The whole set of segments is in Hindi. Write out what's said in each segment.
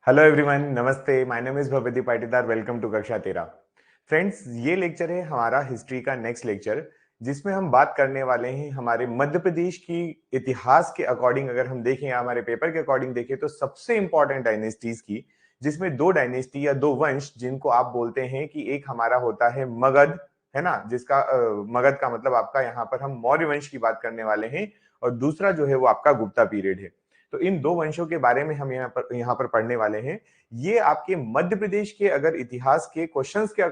हेलो एवरीवन, नमस्ते। My name is Bhavyadeep Patidar. Welcome to कक्षा 13। फ्रेंड्स, ये लेक्चर है हमारा हिस्ट्री का नेक्स्ट लेक्चर, जिसमें हम बात करने वाले हैं हमारे मध्य प्रदेश की इतिहास के अकॉर्डिंग। अगर हम देखें, हमारे पेपर के अकॉर्डिंग देखें, तो सबसे इंपॉर्टेंट डायनेस्टीज की, जिसमें दो डायनेस्टी या दो वंश जिनको आप बोलते हैं कि एक हमारा होता है मगध, है ना, जिसका मगध का मतलब आपका यहाँ पर हम मौर्य वंश की बात करने वाले हैं, और दूसरा जो है वो आपका गुप्ता पीरियड है। तो इन दो वंशों के बारे में हम यहाँ पर पढ़ने वाले हैं। ये आपके मध्य प्रदेश के अगर इतिहास के क्वेश्चंस के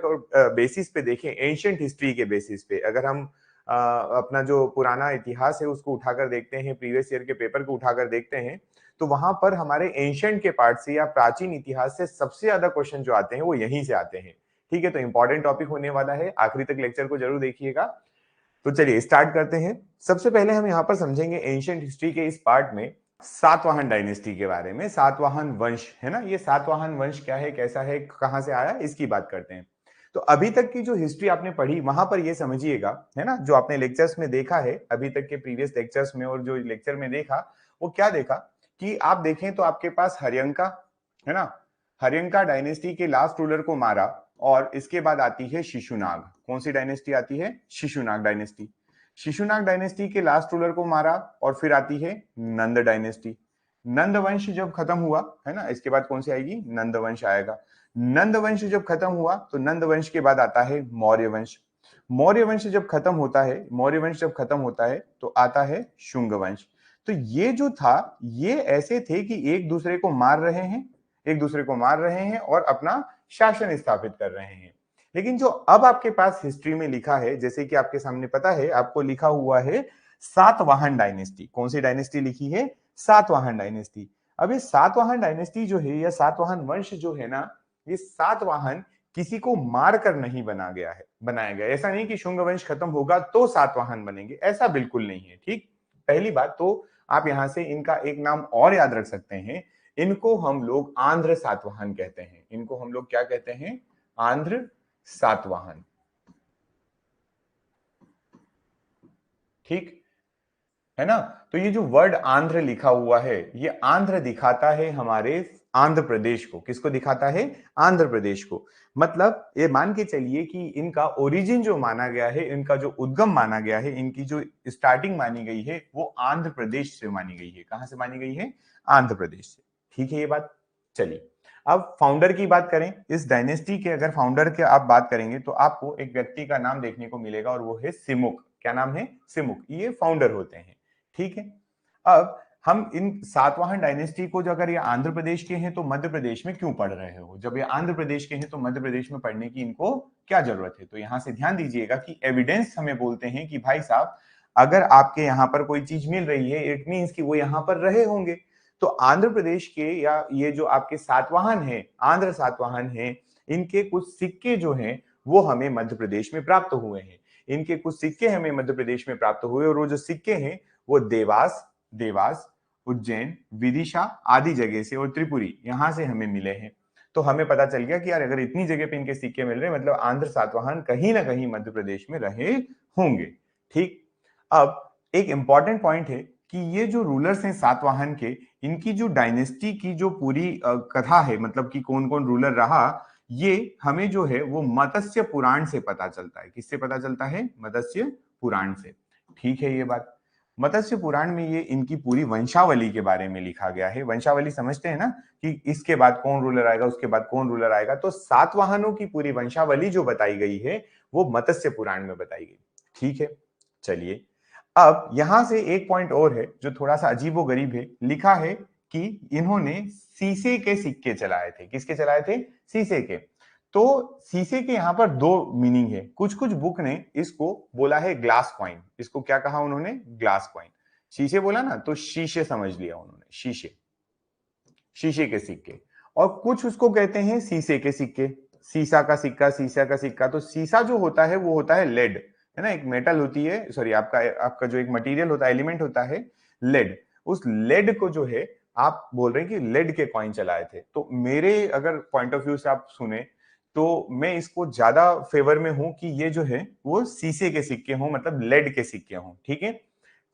बेसिस पे देखें, एंशियंट हिस्ट्री के बेसिस पे, अगर हम अपना जो पुराना इतिहास है उसको उठाकर देखते हैं, प्रीवियस ईयर के पेपर को उठाकर देखते हैं, तो वहां पर हमारे एंशियंट के पार्ट से या प्राचीन इतिहास से सबसे ज्यादा क्वेश्चन जो आते हैं वो यहीं से आते हैं। ठीक है, तो इंपॉर्टेंट टॉपिक होने वाला है, आखिरी तक लेक्चर को जरूर देखिएगा। तो चलिए स्टार्ट करते हैं। सबसे पहले हम यहाँ पर समझेंगे एंशियंट हिस्ट्री के इस पार्ट में सातवाहन डायनेस्टी के बारे में। सातवाहन वंश है ना, ये सातवाहन वंश क्या है, कैसा है, कहां से आया, इसकी बात करते हैं। तो अभी तक की जो हिस्ट्री आपने पढ़ी वहां पर ये समझिएगा, है ना, जो आपने लेक्चर्स में देखा है अभी तक के प्रीवियस लेक्चर्स में, और जो लेक्चर में देखा वो क्या देखा कि आप देखें तो आपके पास हर्यंका, है ना, हर्यंका डायनेस्टी के लास्ट रूलर को मारा, और इसके बाद आती है शिशुनाग। कौन सी डायनेस्टी आती है? शिशुनाग डायनेस्टी। शिशुनाग डायनेस्टी के लास्ट रूलर को मारा, और फिर आती है नंद डायनेस्टी। नंद वंश जब खत्म हुआ, है ना, इसके बाद कौन सी आएगी? नंद वंश आएगा। नंद वंश जब खत्म हुआ तो नंद वंश के बाद आता है मौर्य वंश। मौर्य वंश जब खत्म होता है, मौर्य वंश जब खत्म होता है तो आता है शुंग वंश। तो ये जो था, ये ऐसे थे कि एक दूसरे को मार रहे हैं, एक दूसरे को मार रहे हैं और अपना शासन स्थापित कर रहे हैं। लेकिन जो अब आपके पास हिस्ट्री में लिखा है, जैसे कि आपके सामने पता है, आपको लिखा हुआ है सातवाहन डायनेस्टी। कौन सी डायनेस्टी लिखी है? सातवाहन डायनेस्टी। अब ये सातवाहन डायनेस्टी जो है, या सातवाहन वंश जो है ना, ये सातवाहन किसी को मारकर नहीं बनाया गया। ऐसा नहीं कि शुंग वंश खत्म होगा तो सातवाहन बनेंगे, ऐसा बिल्कुल नहीं है। ठीक, पहली बात तो आप यहां से इनका एक नाम और याद रख सकते हैं। इनको हम लोग आंध्र सातवाहन कहते हैं। इनको हम लोग क्या कहते हैं? आंध्र सातवाहन। ठीक है ना। तो ये जो वर्ड आंध्र लिखा हुआ है, ये आंध्र दिखाता है हमारे आंध्र प्रदेश को। किसको दिखाता है? आंध्र प्रदेश को। मतलब ये मान के चलिए कि इनका ओरिजिन जो माना गया है, इनका जो उद्गम माना गया है, इनकी जो स्टार्टिंग मानी गई है, वो आंध्र प्रदेश से मानी गई है। कहां से मानी गई है? आंध्र प्रदेश से। ठीक है ये बात। चलिए, अब फाउंडर की बात करें इस डायनेस्टी के। अगर फाउंडर के आप बात करेंगे तो आपको एक व्यक्ति का नाम देखने को मिलेगा, और वो है सिमुक। क्या नाम है? सिमुक। ये फाउंडर होते हैं। ठीक है। अब हम इन सातवाहन डायनेस्टी को, जो अगर ये आंध्र प्रदेश के हैं तो मध्य प्रदेश में क्यों पढ़ रहे हो? जब ये आंध्र प्रदेश के हैं तो मध्य प्रदेश में पढ़ने की इनको क्या जरूरत है? तो यहां से ध्यान दीजिएगा कि एविडेंस हमें बोलते हैं कि भाई साहब, अगर आपके यहां पर कोई चीज मिल रही है, इट मींस कि वो यहां पर रहे होंगे। तो आंध्र प्रदेश के, या ये जो आपके सातवाहन है, आंध्र सातवाहन है, इनके कुछ सिक्के जो हैं वो हमें मध्य प्रदेश में प्राप्त हुए हैं। इनके कुछ सिक्के हमें मध्य प्रदेश में प्राप्त हुए, और वो जो सिक्के हैं वो देवास, उज्जैन, विदिशा आदि जगह से, और त्रिपुरी यहां से हमें मिले हैं। तो हमें पता चल गया कि यार, अगर इतनी जगह पे इनके सिक्के मिल रहे हैं, मतलब आंध्र सातवाहन कहीं ना कहीं मध्य प्रदेश में रहे होंगे। ठीक। अब एक इंपॉर्टेंट पॉइंट है कि ये जो रूलर्स हैं सातवाहन के, इनकी जो डायनेस्टी की जो पूरी कथा है, मतलब कि कौन कौन रूलर रहा, ये हमें जो है वो मत्स्य पुराण से पता चलता है। किससे पता चलता है? मत्स्य पुराण से। ठीक है ये बात। मत्स्य पुराण में ये इनकी पूरी वंशावली के बारे में लिखा गया है। वंशावली समझते हैं ना, कि इसके बाद कौन रूलर आएगा, उसके बाद कौन रूलर आएगा। तो सातवाहनों की पूरी वंशावली जो बताई गई है वो मत्स्य पुराण में बताई गई। ठीक है। चलिए, अब यहां से एक पॉइंट और है जो थोड़ा सा अजीबो गरीब है। लिखा है कि इन्होंने सीसे के सिक्के चलाए थे। किसके चलाए थे? सीसे के। तो सीसे के यहां पर दो मीनिंग है। कुछ कुछ बुक ने इसको बोला है ग्लास कॉइन। इसको क्या कहा उन्होंने? Glass coin. शीशे बोला ना तो शीशे समझ लिया उन्होंने, शीशे, शीशे के सिक्के। और कुछ उसको कहते हैं सीसे के सिक्के, सीसा का सिक्का, सीसा का सिक्का। तो सीसा जो होता है वो होता है लेड, है ना, एक मेटल होती है, सॉरी, आपका आपका जो एक मटेरियल होता है, एलिमेंट होता है लेड। उस लेड को जो है, आप बोल रहे हैं कि लेड के कॉइन चलाए थे। तो मेरे अगर पॉइंट ऑफ व्यू से आप सुने तो मैं इसको ज्यादा फेवर में हूं कि ये जो है वो सीसे के सिक्के हों, मतलब लेड के सिक्के हों। ठीक है।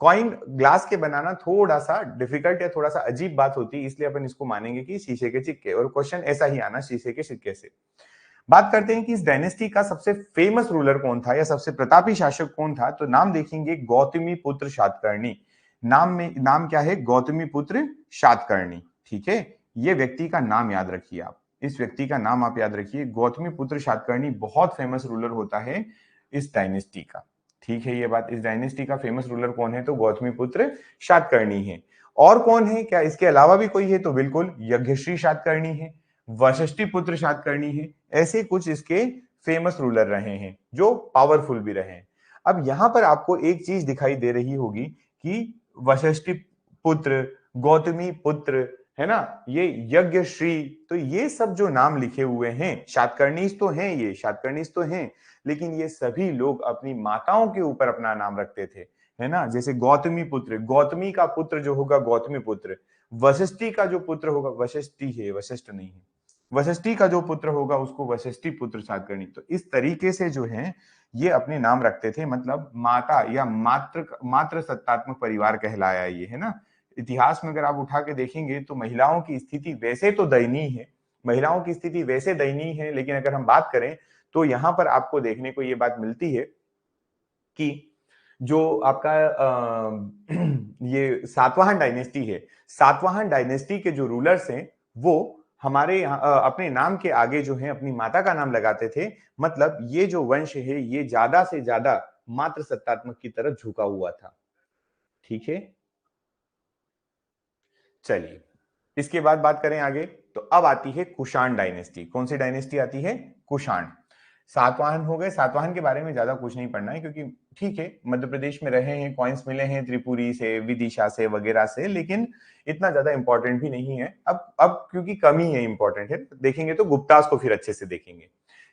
कॉइन ग्लास के बनाना थोड़ा सा डिफिकल्ट या थोड़ा सा अजीब बात होती है, इसलिए अपन इसको मानेंगे कि शीशे के सिक्के, और क्वेश्चन ऐसा ही आना शीशे के सिक्के से। बात करते हैं कि इस डायनेस्टी का सबसे फेमस रूलर कौन था या सबसे प्रतापी शासक कौन था, तो नाम देखेंगे गौतमी पुत्र सातकर्णी। नाम क्या है? गौतमी पुत्र सातकर्णी। ठीक है, ये व्यक्ति का नाम याद रखिए आप, इस व्यक्ति का नाम आप याद रखिए, गौतमी पुत्र सातकर्णी बहुत फेमस रूलर होता है इस डायनेस्टी का। ठीक है, ये बात, इस डायनेस्टी का फेमस रूलर कौन है? तो गौतमी पुत्र सातकर्णी है। और कौन है? क्या इसके अलावा भी कोई है? तो बिल्कुल यज्ञश्री सातकर्णी है, वशिष्ठी पुत्र सातकर्णी है, ऐसे कुछ इसके फेमस रूलर रहे हैं जो पावरफुल भी रहे हैं। अब यहां पर आपको एक चीज दिखाई दे रही होगी कि वशिष्ठी पुत्र, गौतमी पुत्र, है ना, ये यज्ञश्री, तो ये सब जो नाम लिखे हुए हैं, सातकर्णीज तो हैं, ये सातकर्णीज तो हैं, लेकिन ये सभी लोग अपनी माताओं के ऊपर अपना नाम रखते थे, है ना। जैसे गौतमी पुत्र, गौतमी का पुत्र जो होगा गौतमी पुत्र, वशिष्ठी का जो पुत्र होगा, वशिष्ठी है, वशिष्ठ नहीं है, वशिष्ठी का जो पुत्र होगा उसको वशिष्ठी पुत्र सातकर्णी। तो इस तरीके से जो है ये अपने नाम रखते थे, मतलब माता या मात्र सत्तात्मक परिवार कहलाया ये, है ना। इतिहास में अगर आप उठा के देखेंगे तो महिलाओं की स्थिति वैसे तो दयनीय है, महिलाओं की स्थिति वैसे दयनीय है, लेकिन अगर हम बात करें तो यहां पर आपको देखने को ये बात मिलती है कि जो आपका ये सातवाहन डायनेस्टी है, सातवाहन डायनेस्टी के जो रूलर्स हैं वो हमारे यहाँ अपने नाम के आगे जो है अपनी माता का नाम लगाते थे, मतलब ये जो वंश है ये ज्यादा से ज्यादा मात्र सत्तात्मक की तरफ झुका हुआ था। ठीक है, चलिए इसके बाद बात करें आगे, तो अब आती है कुषाण डायनेस्टी। कौन सी डायनेस्टी आती है? कुषाण। सातवाहन हो गए, सातवाहन के बारे में ज्यादा कुछ नहीं पढ़ना है क्योंकि ठीक है मध्य प्रदेश में रहे हैं, कॉइन्स मिले हैं त्रिपुरी से, विदिशा से वगैरह से, लेकिन इतना ज्यादा इंपॉर्टेंट भी नहीं है। अब क्योंकि कम ही है इंपॉर्टेंट है, देखेंगे तो गुप्तास को फिर अच्छे से देखेंगे।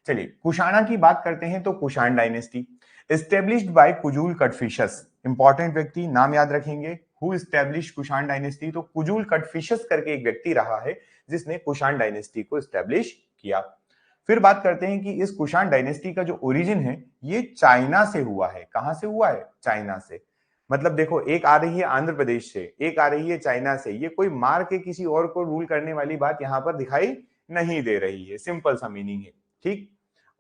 चलिए कुषाणा की बात करते हैं, तो Kushan dynasty established by Kujula Kadphises, important व्यक्ति नाम याद रखेंगे, हु एस्टेब्लिश कुषाण डायनेस्टी, तो कुजूल कटफिशस करके एक व्यक्ति रहा है जिसने कुषाण डायनेस्टी को एस्टेब्लिश किया। फिर बात करते हैं कि इस कुषाण डायनेस्टी का जो ओरिजिन है ये चाइना से हुआ है। कहां से हुआ है? चाइना से। मतलब देखो, एक आ रही है आंध्र प्रदेश से, एक आ रही है चाइना से, ये कोई मार के किसी और को रूल करने वाली बात यहां पर दिखाई नहीं दे रही है, सिंपल सा मीनिंग है। ठीक,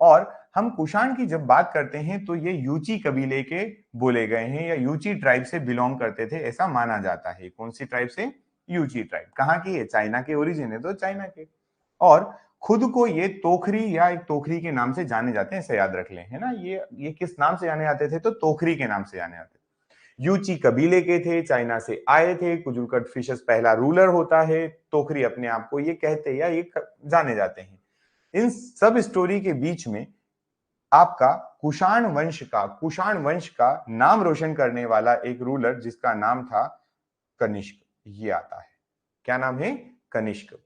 और हम कुषाण की जब बात करते हैं तो ये यूची कबीले के बोले गए हैं या यूची ट्राइब से बिलोंग करते थे, ऐसा माना जाता है। कौन सी ट्राइब से? यूची ट्राइब। कहाँ की है? चाइना के ओरिजिन है तो चाइना के। और खुद को ये तोखरी या एक तोखरी के नाम से जाने जाते हैं, ऐसे याद रख लें, है ना। ये किस नाम से जाने जाते थे? तो तोखरी के नाम से जाने जाते थे। यूची कबीले के थे, चाइना से आए थे, कुजुलकट फिशर्स पहला रूलर होता है, तोखरी अपने आप को ये कहते या ये जाने जाते हैं। इन सब स्टोरी के बीच में आपका कुषाण वंश का नाम रोशन करने वाला एक रूलर जिसका नाम था कनिष्क, ये आता है। क्या नाम है? कनिष्क।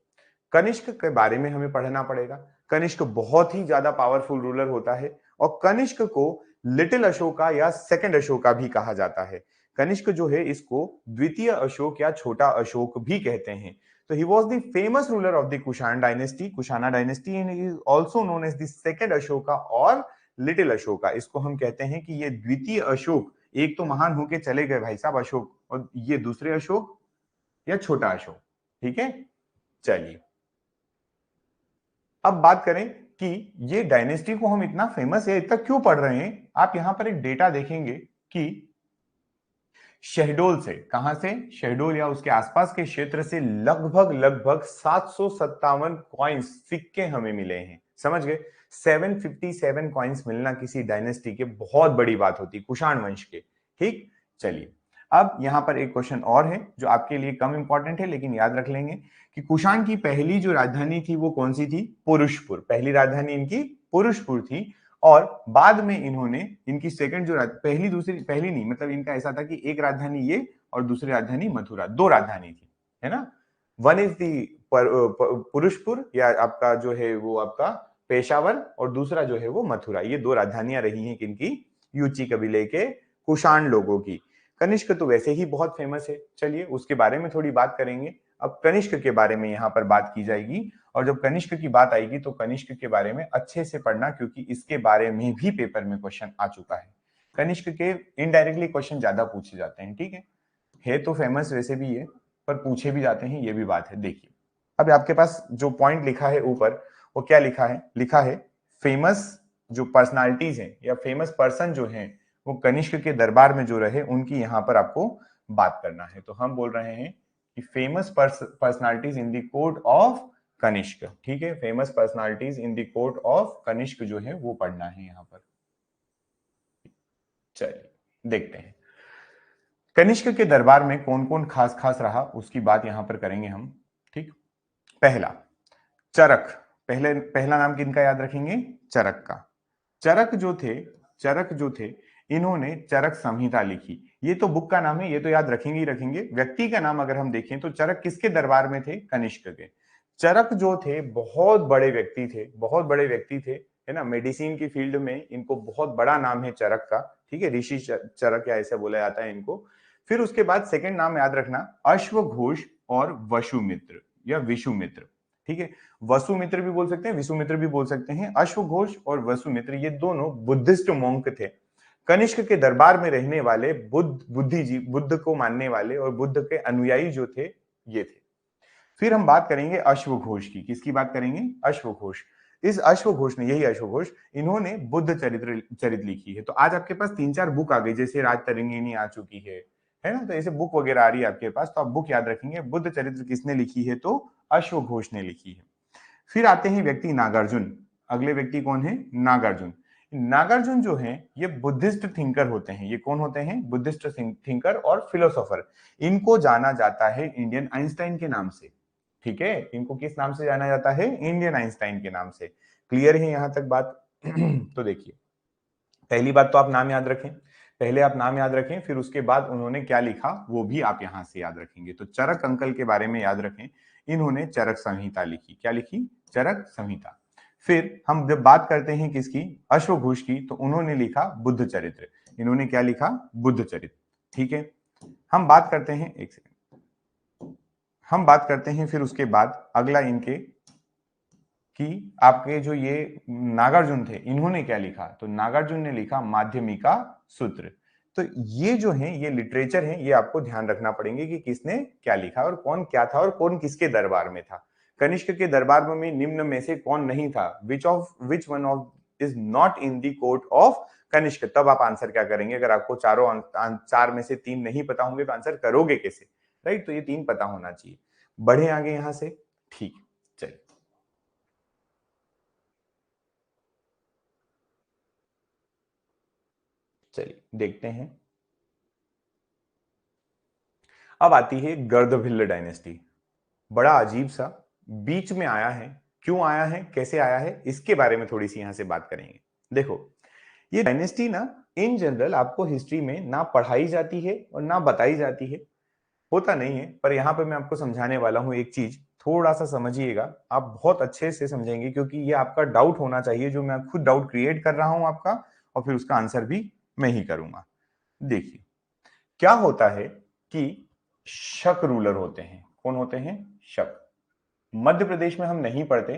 कनिष्क के बारे में हमें पढ़ना पड़ेगा। कनिष्क बहुत ही ज्यादा पावरफुल रूलर होता है और कनिष्क को लिटिल अशोका या सेकंड अशोका भी कहा जाता है। कनिष्क जो है इसको द्वितीय अशोक या छोटा अशोक भी कहते हैं। तो he was the famous ruler of the Kushan dynasty, Kushana dynasty, and is also known as the second Ashoka और लिटिल अशोका। इसको हम कहते हैं कि ये द्वितीय अशोक, एक तो महान होके चले गए भाई साहब अशोक, और ये दूसरे अशोक या छोटा अशोक। ठीक है, चलिए अब बात करें कि ये डायनेस्टी को हम इतना फेमस या इतना क्यों पढ़ रहे हैं। आप यहां पर एक डेटा देखेंगे कि शहडोल से, कहां से? शहडोल या उसके आसपास के क्षेत्र से लगभग लगभग 757 कॉइन्स, सिक्के हमें मिले हैं। समझ गए? 757 कॉइन्स मिलना किसी डायनेस्टी के बहुत बड़ी बात होती, कुषाण वंश के। ठीक, चलिए अब यहां पर एक क्वेश्चन और है जो आपके लिए कम इंपॉर्टेंट है लेकिन याद रख लेंगे कि कुषाण की पहली जो राजधानी थी वो कौन सी थी? पुरुषपुर। पहली राजधानी इनकी पुरुषपुर थी। और बाद में इन्होंने इनकी सेकंड जो पहली दूसरी, पहली नहीं, मतलब इनका ऐसा था कि एक राजधानी ये और दूसरी राजधानी मथुरा, दो राजधानी थी, है ना। वन इज दी पुरुषपुर या आपका जो है वो आपका पेशावर, और दूसरा जो है वो मथुरा। ये दो राजधानियां रही हैं किनकी? यूची कबीले के कुषाण लोगों की। कनिष्क तो वैसे ही बहुत फेमस है, चलिए उसके बारे में थोड़ी बात करेंगे। अब कनिष्क के बारे में यहां पर बात की जाएगी, और जब कनिष्क की बात आएगी तो कनिष्क के बारे में अच्छे से पढ़ना क्योंकि इसके बारे में भी पेपर में क्वेश्चन आ चुका है। कनिष्क के इनडायरेक्टली क्वेश्चन ज्यादा पूछे जाते हैं, ठीक है तो फेमस वैसे भी है, पर पूछे भी जाते हैं, ये भी बात है। देखिए अब आपके पास जो पॉइंट लिखा है ऊपर, वो क्या लिखा है फेमस जो पर्सनालिटीज हैं या फेमस पर्सन जो हैं वो कनिष्क के दरबार में जो रहे उनकी यहाँ पर आपको बात करना है। तो हम बोल रहे हैं कि famous personalities in the court of Kanishka, ठीक है, famous personalities in the court of Kanishka जो है वो पढ़ना है यहाँ पर। चलिए देखते हैं कनिष्क के दरबार में कौन कौन खास खास रहा, उसकी बात यहां पर करेंगे हम। ठीक, पहला चरक, पहला नाम किनका याद रखेंगे? चरक का। चरक जो थे इन्होंने चरक संहिता लिखी। ये तो बुक का नाम है, ये तो याद रखेंगे ही रखेंगे। व्यक्ति का नाम अगर हम देखें तो चरक किसके दरबार में थे? कनिष्क के। चरक जो थे बहुत बड़े व्यक्ति थे, है ना, मेडिसिन की फील्ड में इनको बहुत बड़ा नाम है चरक का, ठीक है, ऋषि चरक या ऐसे बोला जाता है इनको। फिर उसके बाद सेकंड नाम याद रखना अश्वघोष और वसुमित्र या विषुमित्र, ठीक है, वसुमित्र भी बोल सकते हैं, विषुमित्र भी बोल सकते हैं। अश्वघोष और वसुमित्र ये दोनों बुद्धिस्ट मोंक थे, कनिष्क के दरबार में रहने वाले बुद्ध को मानने वाले और बुद्ध के अनुयायी जो थे ये थे। फिर हम बात करेंगे अश्वघोष की। किसकी बात करेंगे? अश्वघोष। इस अश्वघोष ने, यही अश्वघोष, इन्होंने बुद्ध चरित लिखी है। तो आज आपके पास 3-4 बुक आ गई, जैसे राज तरंगिणी आ चुकी है ना, तो ऐसे बुक वगैरह आ रही है आपके पास, तो आप बुक याद रखेंगे। बुद्ध चरित्र किसने लिखी है? तो अश्वघोष ने लिखी है। फिर आते हैं व्यक्ति नागार्जुन। अगले व्यक्ति कौन है? नागार्जुन। नागार्जुन जो है ये बुद्धिस्ट थिंकर होते हैं। ये कौन होते हैं? बुद्धिस्ट थिंकर और फिलोसोफर। इनको जाना जाता है इंडियन आइंस्टाइन के नाम से, ठीक है, इनको किस नाम से जाना जाता है? इंडियन आइंस्टाइन के नाम से। क्लियर है यहां तक बात? तो देखिए पहली बात तो आप नाम याद रखें, पहले आप नाम याद रखें, फिर उसके बाद उन्होंने क्या लिखा वो भी आप यहां से याद रखेंगे। तो चरक अंकल के बारे में याद रखें, इन्होंने चरक संहिता लिखी। क्या लिखी? चरक संहिता। फिर हम जब बात करते हैं किसकी? अश्वघोष की, तो उन्होंने लिखा बुद्ध चरित्र। इन्होंने क्या लिखा? बुद्ध चरित्र, ठीक है। हम बात करते हैं, एक सेकंड, हम बात करते हैं फिर उसके बाद अगला इनके कि आपके जो ये नागार्जुन थे इन्होंने क्या लिखा? तो नागार्जुन ने लिखा माध्यमिका सूत्र। तो ये जो है ये लिटरेचर है, ये आपको ध्यान रखना पड़ेंगे कि किसने क्या लिखा और कौन क्या था और कौन किसके दरबार में था। कनिष्क के दरबार में निम्न में से कौन नहीं था? Which one of is not in the court of Kanishka. तब आप आंसर क्या करेंगे? अगर आपको चार में से 3 नहीं पता होंगे तो आंसर करोगे कैसे? राइट, तो ये 3 पता होना चाहिए। बढ़े आगे यहां से, ठीक, चलिए चलिए देखते हैं। अब आती है गर्दभिल्ल डायनेस्टी। बड़ा अजीब सा बीच में आया है, क्यों आया है, कैसे आया है, इसके बारे में थोड़ी सी यहां से बात करेंगे। देखो ये डायनेस्टी ना इन जनरल आपको हिस्ट्री में ना पढ़ाई जाती है और ना बताई जाती है, होता नहीं है, पर यहां पे मैं आपको समझाने वाला हूं एक चीज, थोड़ा सा समझिएगा, आप बहुत अच्छे से समझेंगे, क्योंकि ये आपका डाउट होना चाहिए, जो मैं खुद डाउट क्रिएट कर रहा हूं आपका, और फिर उसका आंसर भी मैं ही करूंगा। देखिए क्या होता है कि शक रूलर होते हैं। कौन होते हैं? शक। मध्य प्रदेश में हम नहीं पढ़ते,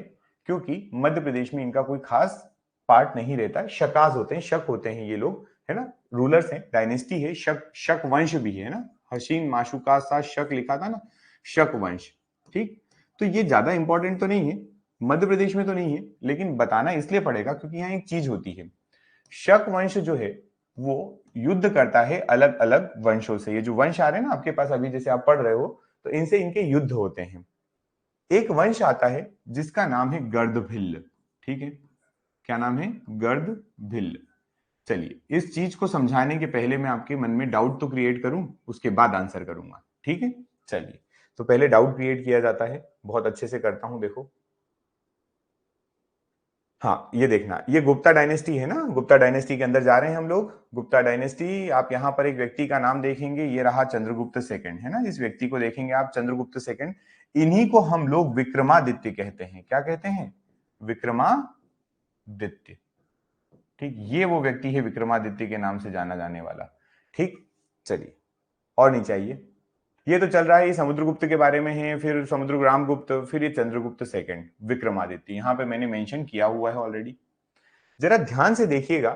क्योंकि मध्य प्रदेश में इनका कोई खास पार्ट नहीं रहता। शकाज होते हैं, शक होते हैं ये लोग, है ना, रूलर्स हैं, डायनेस्टी है, शक, शक वंश भी है ना, हसीन माशुका सा शक लिखा था ना, शक वंश, ठीक। तो ये ज्यादा इंपॉर्टेंट तो नहीं है, मध्य प्रदेश में तो नहीं है, लेकिन बताना इसलिए पड़ेगा क्योंकि यहाँ एक चीज होती है, शक वंश जो है वो युद्ध करता है अलग अलग वंशों से। ये जो वंश आ रहे हैं ना आपके पास अभी, जैसे आप पढ़ रहे हो, तो इनसे इनके युद्ध होते हैं। एक वंश आता है जिसका नाम है गर्दभिल्ल, ठीक है, क्या नाम है? गर्दभिल्ल। चलिए इस चीज को समझाने के पहले मैं आपके मन में डाउट तो क्रिएट करूं, उसके बाद आंसर करूंगा, ठीक है। चलिए तो पहले डाउट क्रिएट किया जाता है, बहुत अच्छे से करता हूं, देखो। हाँ ये देखना, ये गुप्ता डायनेस्टी है ना, गुप्ता डायनेस्टी के अंदर जा रहे हैं हम लोग। गुप्ता डायनेस्टी, आप यहाँ पर एक व्यक्ति का नाम देखेंगे, ये रहा चंद्रगुप्त सेकंड, है ना, इस व्यक्ति को देखेंगे आप, चंद्रगुप्त सेकंड। इन्हीं को हम लोग विक्रमादित्य कहते हैं। क्या कहते हैं? विक्रमादित्य, ठीक, ये वो व्यक्ति है विक्रमादित्य के नाम से जाना जाने वाला, ठीक। चलिए और नहीं चाहिए, ये तो चल रहा है, ये समुद्रगुप्त के बारे में है, फिर समुद्रग्राम गुप्त, फिर ये चंद्रगुप्त सेकंड, विक्रमादित्य, यहां पे मैंने मेंशन किया हुआ है ऑलरेडी। जरा ध्यान से देखिएगा,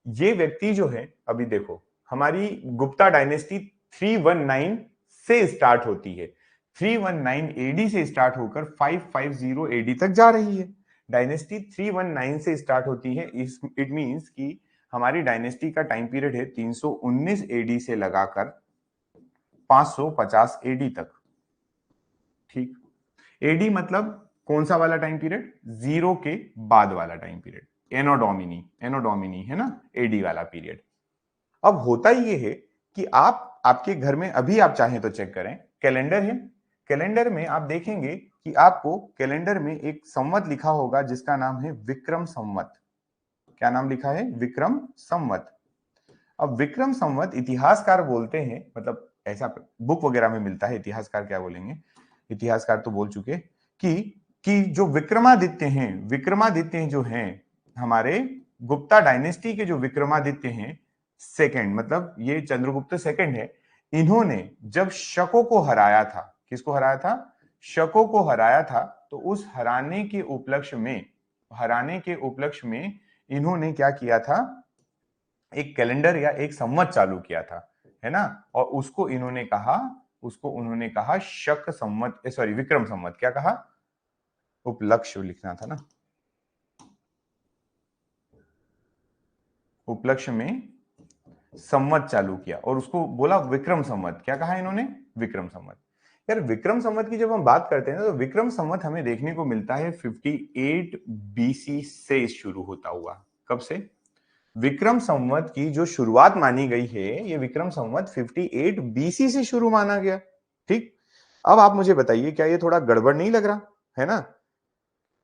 ये व्यक्ति जो है, अभी देखो हमारी गुप्ता डायनेस्टी 319 से स्टार्ट होती है, 319 एडी से स्टार्ट होकर 550 एडी तक जा रही है। डायनेस्टी 319 से स्टार्ट होती है, इट मींस कि हमारी डायनेस्टी का टाइम पीरियड है 319 एडी से लगाकर 550 एडी तक। ठीक, एडी मतलब कौन सा वाला टाइम पीरियड? जीरो के बाद वाला टाइम पीरियड, एनोडोमिनी, एनोडोमिनी है ना, एडी वाला पीरियड। अब होता ये है कि आप आपके घर में अभी आप चाहें तो चेक करें, कैलेंडर है, कैलेंडर में आप देखेंगे कि आपको कैलेंडर में एक संवत लिखा होगा जिसका नाम है विक्रम संवत। क्या नाम लिखा है? विक्रम संवत। अब विक्रम संवत इतिहासकार बोलते हैं, मतलब ऐसा बुक वगैरह में मिलता है, इतिहासकार क्या बोलेंगे, इतिहासकार तो बोल चुके कि जो विक्रमादित्य हैं, विक्रमादित्य जो हैं हमारे गुप्ता डायनेस्टी के, जो विक्रमादित्य हैं सेकंड, मतलब ये चंद्रगुप्त सेकंड है, इन्होंने जब शकों को हराया था, किसको हराया था? शकों को हराया था, तो उस हराने के उपलक्ष्य में, हराने के उपलक्ष्य में इन्होंने क्या किया था? एक कैलेंडर या एक संवत चालू किया था, है ना, और उसको इन्होंने कहा, उसको उन्होंने कहा शक संवत, सॉरी विक्रम संवत। क्या कहा? उपलक्ष्य लिखना था ना, उपलक्ष्य में संवत चालू किया और उसको बोला विक्रम संवत। क्या कहा इन्होंने? विक्रम संवत। यार विक्रम संवत की जब हम बात करते हैं तो विक्रम संवत हमें देखने को मिलता है 58 बीसी से शुरू होता हुआ। कब से? विक्रम संवत की जो शुरुआत मानी गई है, ये विक्रम संवत 58 बीसी से शुरू माना गया। ठीक, अब आप मुझे बताइए, क्या ये थोड़ा गड़बड़ नहीं लग रहा है ना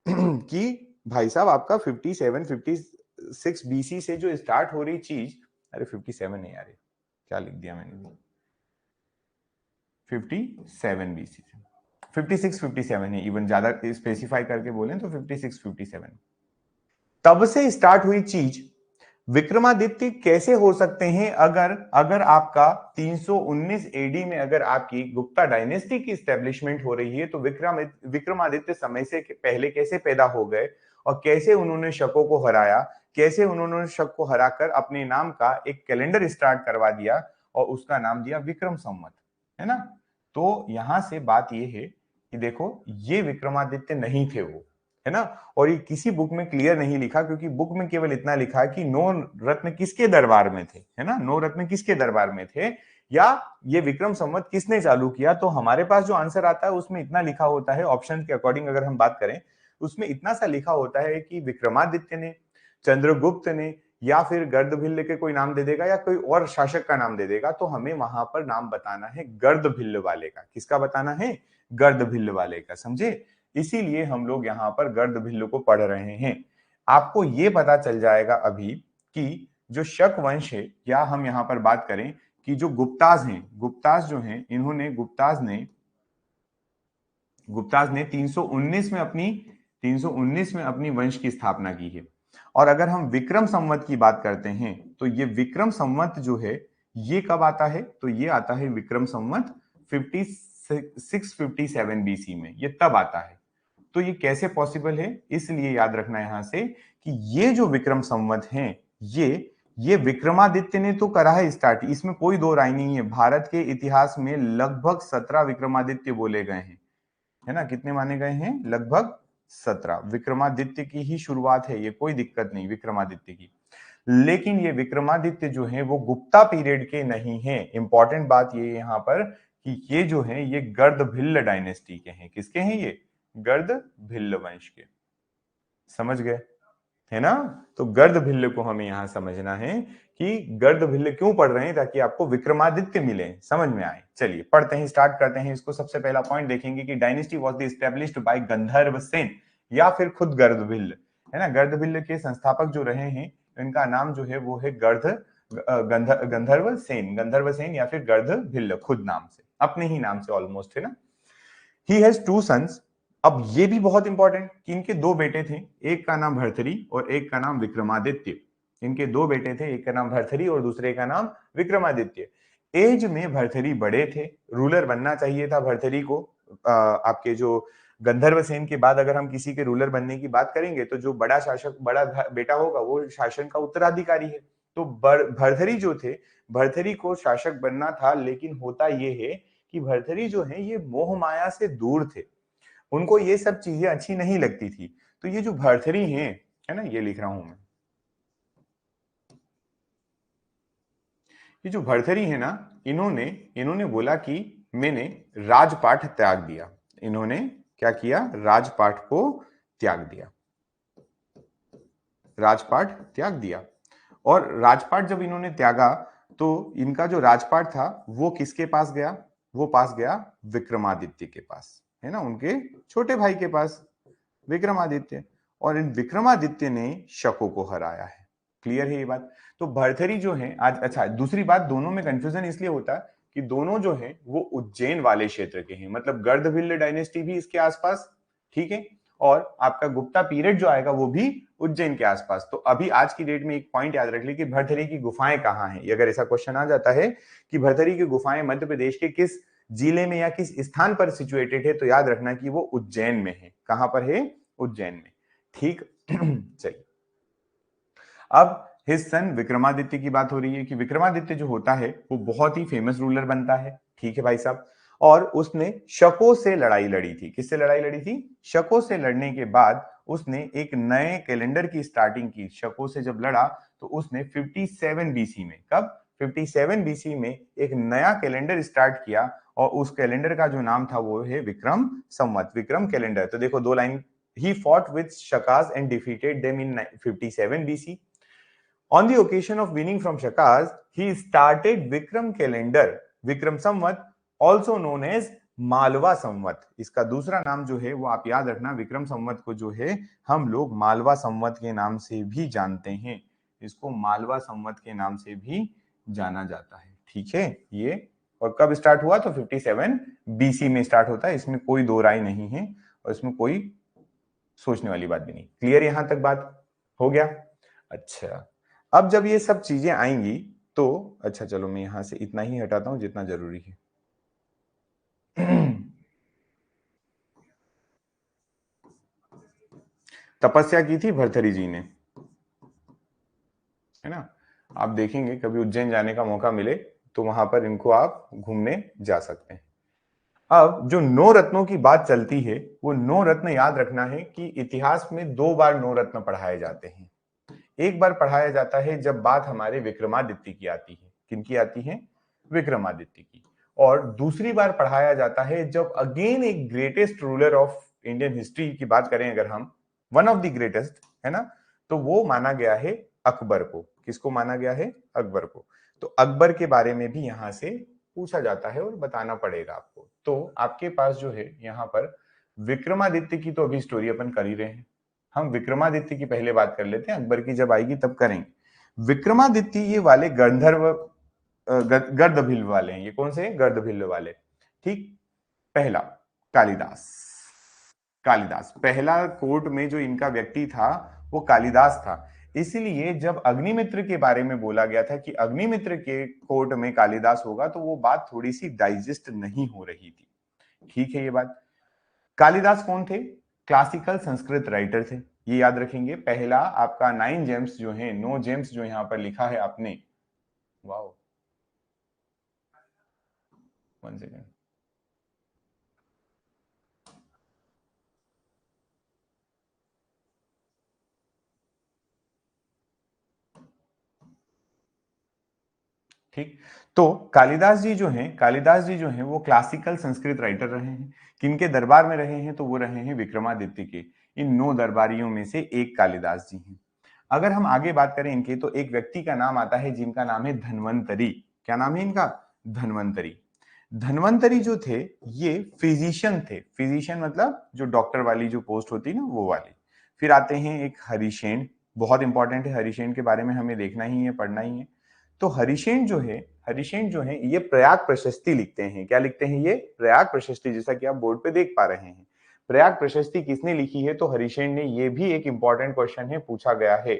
कि भाई साहब आपका 57 56 बीसी से जो स्टार्ट हो रही चीज, अरे 57 नहीं आ रही, क्या लिख दिया मैंने, 57 बीसी से, 56 57 है, इवन ज्यादा स्पेसिफाई करके बोलें तो 56 57, तब से स्टार्ट हुई चीज विक्रमादित्य कैसे हो सकते हैं? अगर अगर आपका 319 एडी में अगर आपकी गुप्ता डायनेस्टी की स्टैब्लिशमेंट हो रही है, तो विक्रमादित्य समय से पहले कैसे पैदा हो गए और कैसे उन्होंने शकों को हराया, कैसे उन्होंने शक को हराकर अपने नाम का एक कैलेंडर स्टार्ट करवा दिया और उसका नाम दिया विक्रम संवत, है ना। तो यहां से बात यह है कि देखो, ये विक्रमादित्य नहीं थे वो, है ना। और ये किसी बुक में क्लियर नहीं लिखा, क्योंकि बुक में केवल इतना लिखा है कि नौ रत्न किसके दरबार में थे, है ना, नौ रत्न किसके दरबार में थे, या ये विक्रम संवत किसने चालू किया। तो हमारे पास जो आंसर आता है उसमें इतना लिखा होता है, ऑप्शन के अकॉर्डिंग अगर हम बात करें, उसमें इतना सा लिखा होता है कि विक्रमादित्य ने, चंद्रगुप्त ने, या फिर गर्दभिल्ल के कोई नाम दे देगा या कोई और शासक का नाम दे देगा। तो हमें वहां पर नाम बताना है गर्दभिल्ल वाले का। किसका बताना है? गर्दभिल्ल वाले का, समझे। इसीलिए हम लोग यहाँ पर गर्दभिल्ल को पढ़ रहे हैं। आपको ये पता चल जाएगा अभी कि जो शक वंश है, या हम यहाँ पर बात करें कि जो गुप्ताज हैं, गुप्ताज जो हैं, इन्होंने गुप्ताज ने 319 में अपनी वंश की स्थापना की है। और अगर हम विक्रम संवत की बात करते हैं, तो ये विक्रम संवत जो है ये कब आता है? तो ये आता है विक्रम संवत 657 बीसी में, ये तब आता है। तो ये कैसे पॉसिबल है? इसलिए याद रखना यहां से कि ये जो विक्रम संवत हैं, ये विक्रमादित्य ने तो करा है स्टार्ट, इसमें कोई दो राय नहीं है। भारत के इतिहास में लगभग 17 विक्रमादित्य बोले गए हैं, है ना। कितने माने गए हैं? लगभग 17। विक्रमादित्य की ही शुरुआत है, ये कोई दिक्कत नहीं विक्रमादित्य की। लेकिन ये विक्रमादित्य जो है वो गुप्ता पीरियड के नहीं है। इंपॉर्टेंट बात ये यहाँ पर कि ये जो है ये गर्दभिल्ल डायनेस्टी के हैं। किसके हैं ये? गर्दभिल्ल वंश के। समझ गए, है ना। तो गर्दभिल्ल को हमें यहां समझना है कि गर्दभिल्ल क्यों पढ़ रहे हैं, ताकि आपको विक्रमादित्य मिले, समझ में आए। चलिए पढ़ते हैं, स्टार्ट करते हैं इसको। सबसे पहला पॉइंट देखेंगे कि डायनेस्टी वाज एस्टैब्लिश्ड बाय गंधर्व सेन, या फिर खुद गर्दभिल्ल, है ना। गर्दभिल्ल के संस्थापक जो रहे हैं, इनका नाम जो है वो है गंधर्व सेन या फिर गर्दभिल्ल, खुद नाम से, अपने ही नाम से ऑलमोस्ट, है ना। He has two sons. अब ये भी बहुत इंपॉर्टेंट कि इनके दो बेटे थे, एक का नाम भर्तरी और एक का नाम विक्रमादित्य। इनके दो बेटे थे, एक का नाम भर्तरी और दूसरे का नाम विक्रमादित्य। एज में भर्तरी बड़े थे, रूलर बनना चाहिए था भर्तरी को। आपके जो गंधर्व सेन के बाद अगर हम किसी के रूलर बनने की बात करेंगे, तो जो बड़ा शासक, बड़ा बेटा होगा वो शासन का उत्तराधिकारी है। तो भरथरी जो थे, भरथरी को शासक बनना था, लेकिन होता ये है कि भरथरी जो है ये मोह माया से दूर थे, उनको ये सब चीजें अच्छी नहीं लगती थी। तो ये जो भरथरी हैं, है ना, ये लिख रहा हूं मैं, ये जो भरथरी है ना, इन्होंने इन्होंने बोला कि मैंने राजपाट त्याग दिया। इन्होंने क्या किया? राजपाट को त्याग दिया, राजपाट त्याग दिया। और राजपाट जब इन्होंने त्यागा तो इनका जो राजपाट था वो किसके पास गया? वो पास गया विक्रमादित्य के पास, है ना, उनके छोटे भाई के पास, विक्रमादित्य। और इन विक्रमादित्य ने शको को हराया है। क्लियर है ये बात? तो भरथरी जो है आज, अच्छा दूसरी बात, दोनों में कंफ्यूजन इसलिए होता है कि दोनों जो है वो उज्जैन वाले क्षेत्र के हैं, मतलब गर्दभिल्ल डायनेस्टी भी इसके आसपास, ठीक है, और आपका गुप्ता पीरियड जो आएगा वो भी उज्जैन के आसपास। तो अभी आज की डेट में एक पॉइंट याद रख ली कि भरथरी की गुफाएं कहाँ हैं। अगर ऐसा क्वेश्चन आ जाता है कि भरथरी की गुफाएं मध्य प्रदेश के किस जिले में या किस स्थान पर सिचुएटेड है, तो याद रखना कि वो उज्जैन में है। कहां पर है? उज्जैन में, ठीक। चलिए, अब हिज सन विक्रमादित्य की बात हो रही है कि विक्रमादित्य जो होता है वो बहुत ही फेमस रूलर बनता है, ठीक है भाई साहब। और उसने शकों से लड़ाई लड़ी थी। किससे लड़ाई लड़ी थी? शकों से लड़ने के बाद उसने एक नए कैलेंडर की स्टार्टिंग की। शकों से जब लड़ा तो उसने 57 बीसी में, कब? 57 बीसी में एक नया कैलेंडर स्टार्ट किया, और उस कैलेंडर का जो नाम था वो है विक्रम संवत, विक्रम कैलेंडर। तो देखो दो line, he fought with Shakas and defeated them in 57 BC. On the occasion of winning from Shakas, he started Vikram calendar, Vikram Samvat, also known as Malwa Samvat. इसका दूसरा नाम जो है वो आप याद रखना, विक्रम संवत को जो है हम लोग मालवा संवत के नाम से भी जानते हैं। इसको मालवा संवत के नाम से भी जाना जाता है, ठीक है ये। और कब स्टार्ट हुआ? तो 57 बीसी में स्टार्ट होता है, इसमें कोई दो राय नहीं है और इसमें कोई सोचने वाली बात भी नहीं। क्लियर यहां तक बात हो गया? अच्छा, अब जब ये सब चीजें आएंगी तो अच्छा चलो मैं यहां से इतना ही हटाता हूं जितना जरूरी है। तपस्या की थी भरथरी जी ने, है ना। आप देखेंगे कभी उज्जैन जाने का मौका मिले तो वहां पर इनको आप घूमने जा सकते हैं। अब जो नौ रत्नों की बात चलती है, वो नौ रत्न याद रखना है कि इतिहास में दो बार नौ रत्न पढ़ाए जाते हैं। एक बार पढ़ाया जाता है जब बात हमारे विक्रमादित्य की आती है। किनकी आती है? विक्रमादित्य की। और दूसरी बार पढ़ाया जाता है जब अगेन एक greatest ruler of Indian history की बात करें अगर हम, वन ऑफ द ग्रेटेस्ट, है ना, तो वो माना गया है अकबर को। किसको माना गया है? अकबर को। तो अकबर के बारे में भी यहां से पूछा जाता है और बताना पड़ेगा आपको। तो आपके पास जो है यहाँ पर विक्रमादित्य की तो अभी स्टोरी अपन कर ही रहे हैं, हम विक्रमादित्य की पहले बात कर लेते हैं, अकबर की जब आएगी तब करेंगे। विक्रमादित्य ये वाले गंधर्व गर्दभिल्ल वाले हैं। ये कौन से? गर्दभिल्ल वाले, ठीक। पहला कालिदास, कालिदास पहला कोर्ट में जो इनका व्यक्ति था वो कालिदास था। इसलिए जब अग्निमित्र के बारे में बोला गया था कि अग्निमित्र के कोर्ट में कालिदास होगा, तो वो बात थोड़ी सी डाइजेस्ट नहीं हो रही थी, ठीक है ये बात। कालिदास कौन थे? क्लासिकल संस्कृत राइटर थे, ये याद रखेंगे। पहला आपका 9 जेम्स जो है, 9 जेम्स जो यहां पर लिखा है आपने, वाओ, 1 सेकेंड, ठीक। तो कालिदास जी जो हैं, कालिदास जी जो हैं वो क्लासिकल संस्कृत राइटर रहे हैं। किनके दरबार में रहे हैं? तो वो रहे हैं विक्रमादित्य के। इन 9 दरबारियों में से एक कालिदास जी हैं। अगर हम आगे बात करें इनके, तो एक व्यक्ति का नाम आता है जिनका नाम है धन्वंतरी। क्या नाम है इनका? धन्वंतरी। धन्वंतरी जो थे ये फिजिशियन थे। फिजिशियन मतलब जो डॉक्टर वाली जो पोस्ट होती है ना, वो वाली। फिर आते हैं एक हरिशेन, बहुत इंपॉर्टेंट है, हरिशेन के बारे में हमें देखना ही है, पढ़ना ही है। तो हरिशेन जो है, हरिशेन जो है ये प्रयाग प्रशस्ति लिखते हैं। क्या लिखते हैं ये? प्रयाग प्रशस्ति, जैसा कि आप बोर्ड पे देख पा रहे हैं। प्रयाग प्रशस्ति किसने लिखी है? तो हरिशेन ने। ये भी एक इंपॉर्टेंट क्वेश्चन है, पूछा गया है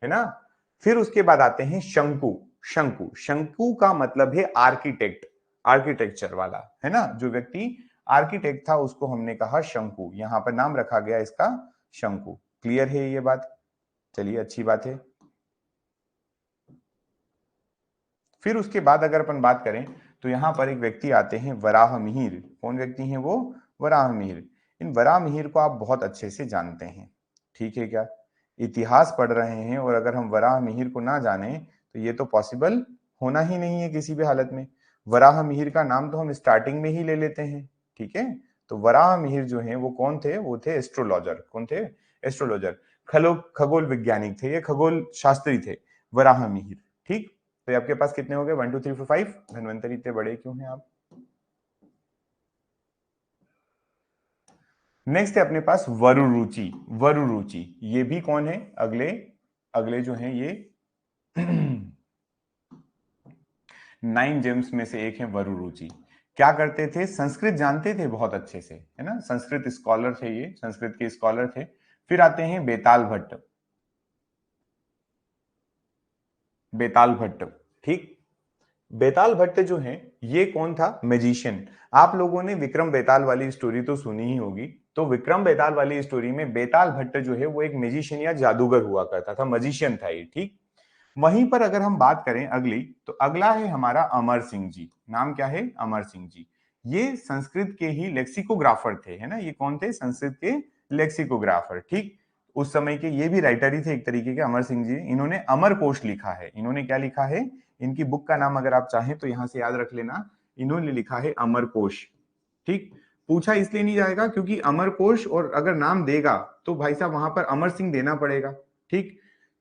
ना। फिर उसके बाद आते हैं शंकु। शंकु, शंकु का मतलब है आर्किटेक्ट, आर्किटेक्चर वाला, है ना। जो व्यक्ति आर्किटेक्ट था उसको हमने कहा शंकु, यहां पर नाम रखा गया इसका शंकु। क्लियर है ये बात? चलिए अच्छी बात है। फिर उसके बाद अगर अपन बात करें तो यहाँ पर एक व्यक्ति आते हैं वराहमिहिर। कौन व्यक्ति हैं वो? वराहमिहिर। इन वराहमिहिर को आप बहुत अच्छे से जानते हैं, ठीक है क्या? इतिहास पढ़ रहे हैं और अगर हम वराहमिहिर को ना जाने तो ये तो पॉसिबल होना ही नहीं है किसी भी हालत में। वराहमिहिर का नाम तो हम स्टार्टिंग में ही ले लेते हैं, ठीक है? तो वराहमिहिर जो हैं वो कौन थे? वो थे एस्ट्रोलॉजर। कौन थे? एस्ट्रोलॉजर। खगोल वैज्ञानिक थे, ये खगोल शास्त्री थे वराहमिहिर, ठीक? तो ये आपके पास कितने हो गए? 1 2 3 4 5। धन्वंतरी इतने बड़े क्यों हैं आप? नेक्स्ट है अपने पास वरुरुचि। वरुरुचि ये भी कौन है? अगले अगले जो हैं ये 9 जेम्स में से एक है वरुरुचि। क्या करते थे? संस्कृत जानते थे बहुत अच्छे से, है ना? संस्कृत स्कॉलर थे, ये संस्कृत के स्कॉलर थे। फिर आते हैं बेताल भट्ट। बेताल भट्ट, ठीक? बेताल भट्ट जो है ये कौन था? मैजिशियन। आप लोगों ने विक्रम बेताल वाली स्टोरी तो सुनी ही होगी। तो विक्रम बेताल वाली स्टोरी में बेताल भट्ट जो है वो एक मैजिशियन या जादूगर हुआ करता था, मैजिशियन था ये, ठीक? वहीं पर अगर हम बात करें अगली, तो अगला है हमारा अमर सिंह जी। नाम क्या है? अमर सिंह जी। ये संस्कृत के ही लेक्सिकोग्राफर थे, है ना? ये कौन थे? संस्कृत के लेक्सिकोग्राफर, ठीक? उस समय के ये भी राइटर ही थे एक तरीके के, अमर सिंह जी। इन्होंने अमर कोश लिखा है। इन्होंने क्या लिखा है? इनकी बुक का नाम अगर आप चाहें तो यहां से याद रख लेना, इन्होंने लिखा है अमर कोश, ठीक? पूछा इसलिए नहीं जाएगा क्योंकि अमर कोश और अगर नाम देगा तो भाई साहब वहां पर अमर सिंह देना पड़ेगा, ठीक?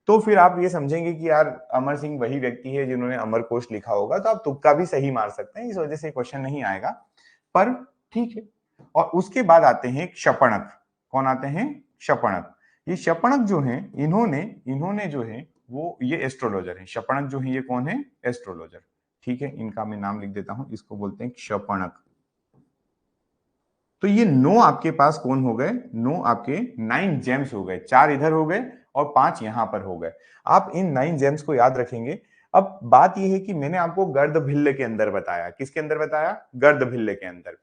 तो फिर आप ये समझेंगे कि यार अमर सिंह वही व्यक्ति है जिन्होंने अमर कोश लिखा होगा, तो आप तुक्का भी सही मार सकते हैं, इस वजह से क्वेश्चन नहीं आएगा, पर ठीक है। और उसके बाद आते हैं शपणक। कौन आते हैं? शपणक। ये शपणक जो है इन्होंने इन्होंने जो है वो ये एस्ट्रोलॉजर है। शपणक जो है ये कौन है? एस्ट्रोलॉजर, ठीक है? इनका मैं नाम लिख देता हूं, इसको बोलते हैं शपणक। तो ये 9 आपके पास कौन हो गए? 9 आपके 9 जेम्स हो गए। 4 इधर हो गए और 5 यहां पर हो गए। आप इन 9 जेम्स को याद रखेंगे। अब बात यह है कि मैंने आपको गर्दभिल्ल के अंदर बताया। किसके अंदर बताया? गर्दभिल्ल के अंदर।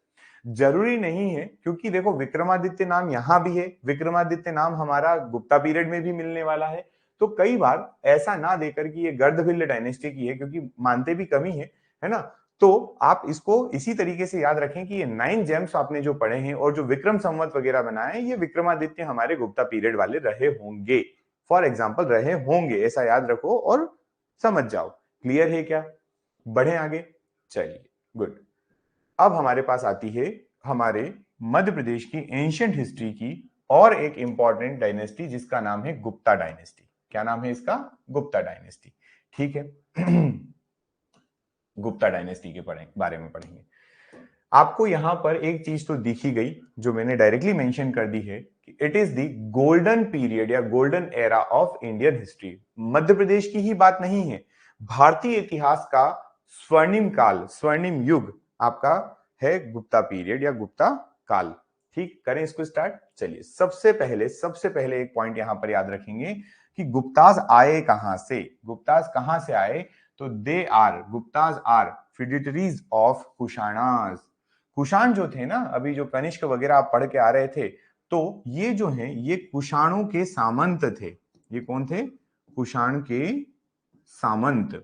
जरूरी नहीं है, क्योंकि देखो विक्रमादित्य नाम यहां भी है, विक्रमादित्य नाम हमारा गुप्ता पीरियड में भी मिलने वाला है। तो कई बार ऐसा ना देकर कि ये गर्दभिल्ल डायनेस्टी की है, क्योंकि मानते भी कमी है ना? तो आप इसको इसी तरीके से याद रखें कि ये 9 जेम्स आपने जो पढ़े हैं और जो विक्रम संवत वगैरह बनाए, ये विक्रमादित्य हमारे गुप्ता पीरियड वाले रहे होंगे। फॉर एग्जाम्पल रहे होंगे, ऐसा याद रखो और समझ जाओ। क्लियर है क्या? बढ़े आगे, चलिए गुड। अब हमारे पास आती है हमारे मध्य प्रदेश की एंशियंट हिस्ट्री की और एक इंपॉर्टेंट डायनेस्टी, जिसका नाम है गुप्ता डायनेस्टी। क्या नाम है इसका? गुप्ता डायनेस्टी, ठीक है? गुप्ता डायनेस्टी के बारे में पढ़ेंगे। आपको यहां पर एक चीज तो दिखी गई जो मैंने डायरेक्टली मेंशन कर दी है कि it is the golden period या golden era of Indian history. Madhya Pradesh की ही बात नहीं है, भारतीय इतिहास का स्वर्णिम काल, स्वर्णिम युग आपका है गुप्ता पीरियड या गुप्ता काल, ठीक? करें इसको स्टार्ट। चलिए सबसे पहले एक पॉइंट यहां पर याद रखेंगे कि गुप्ताज आए कहां से। गुप्ताज कहां से आए? तो गुप्ताज आर फिडिटरीज ऑफ कुशाणास। कुषाण जो थे ना, अभी जो कनिष्क वगैरह आप पढ़ के आ रहे थे, तो ये जो है ये कुषाणों के सामंत थे। ये कौन थे? कुषाण के सामंत।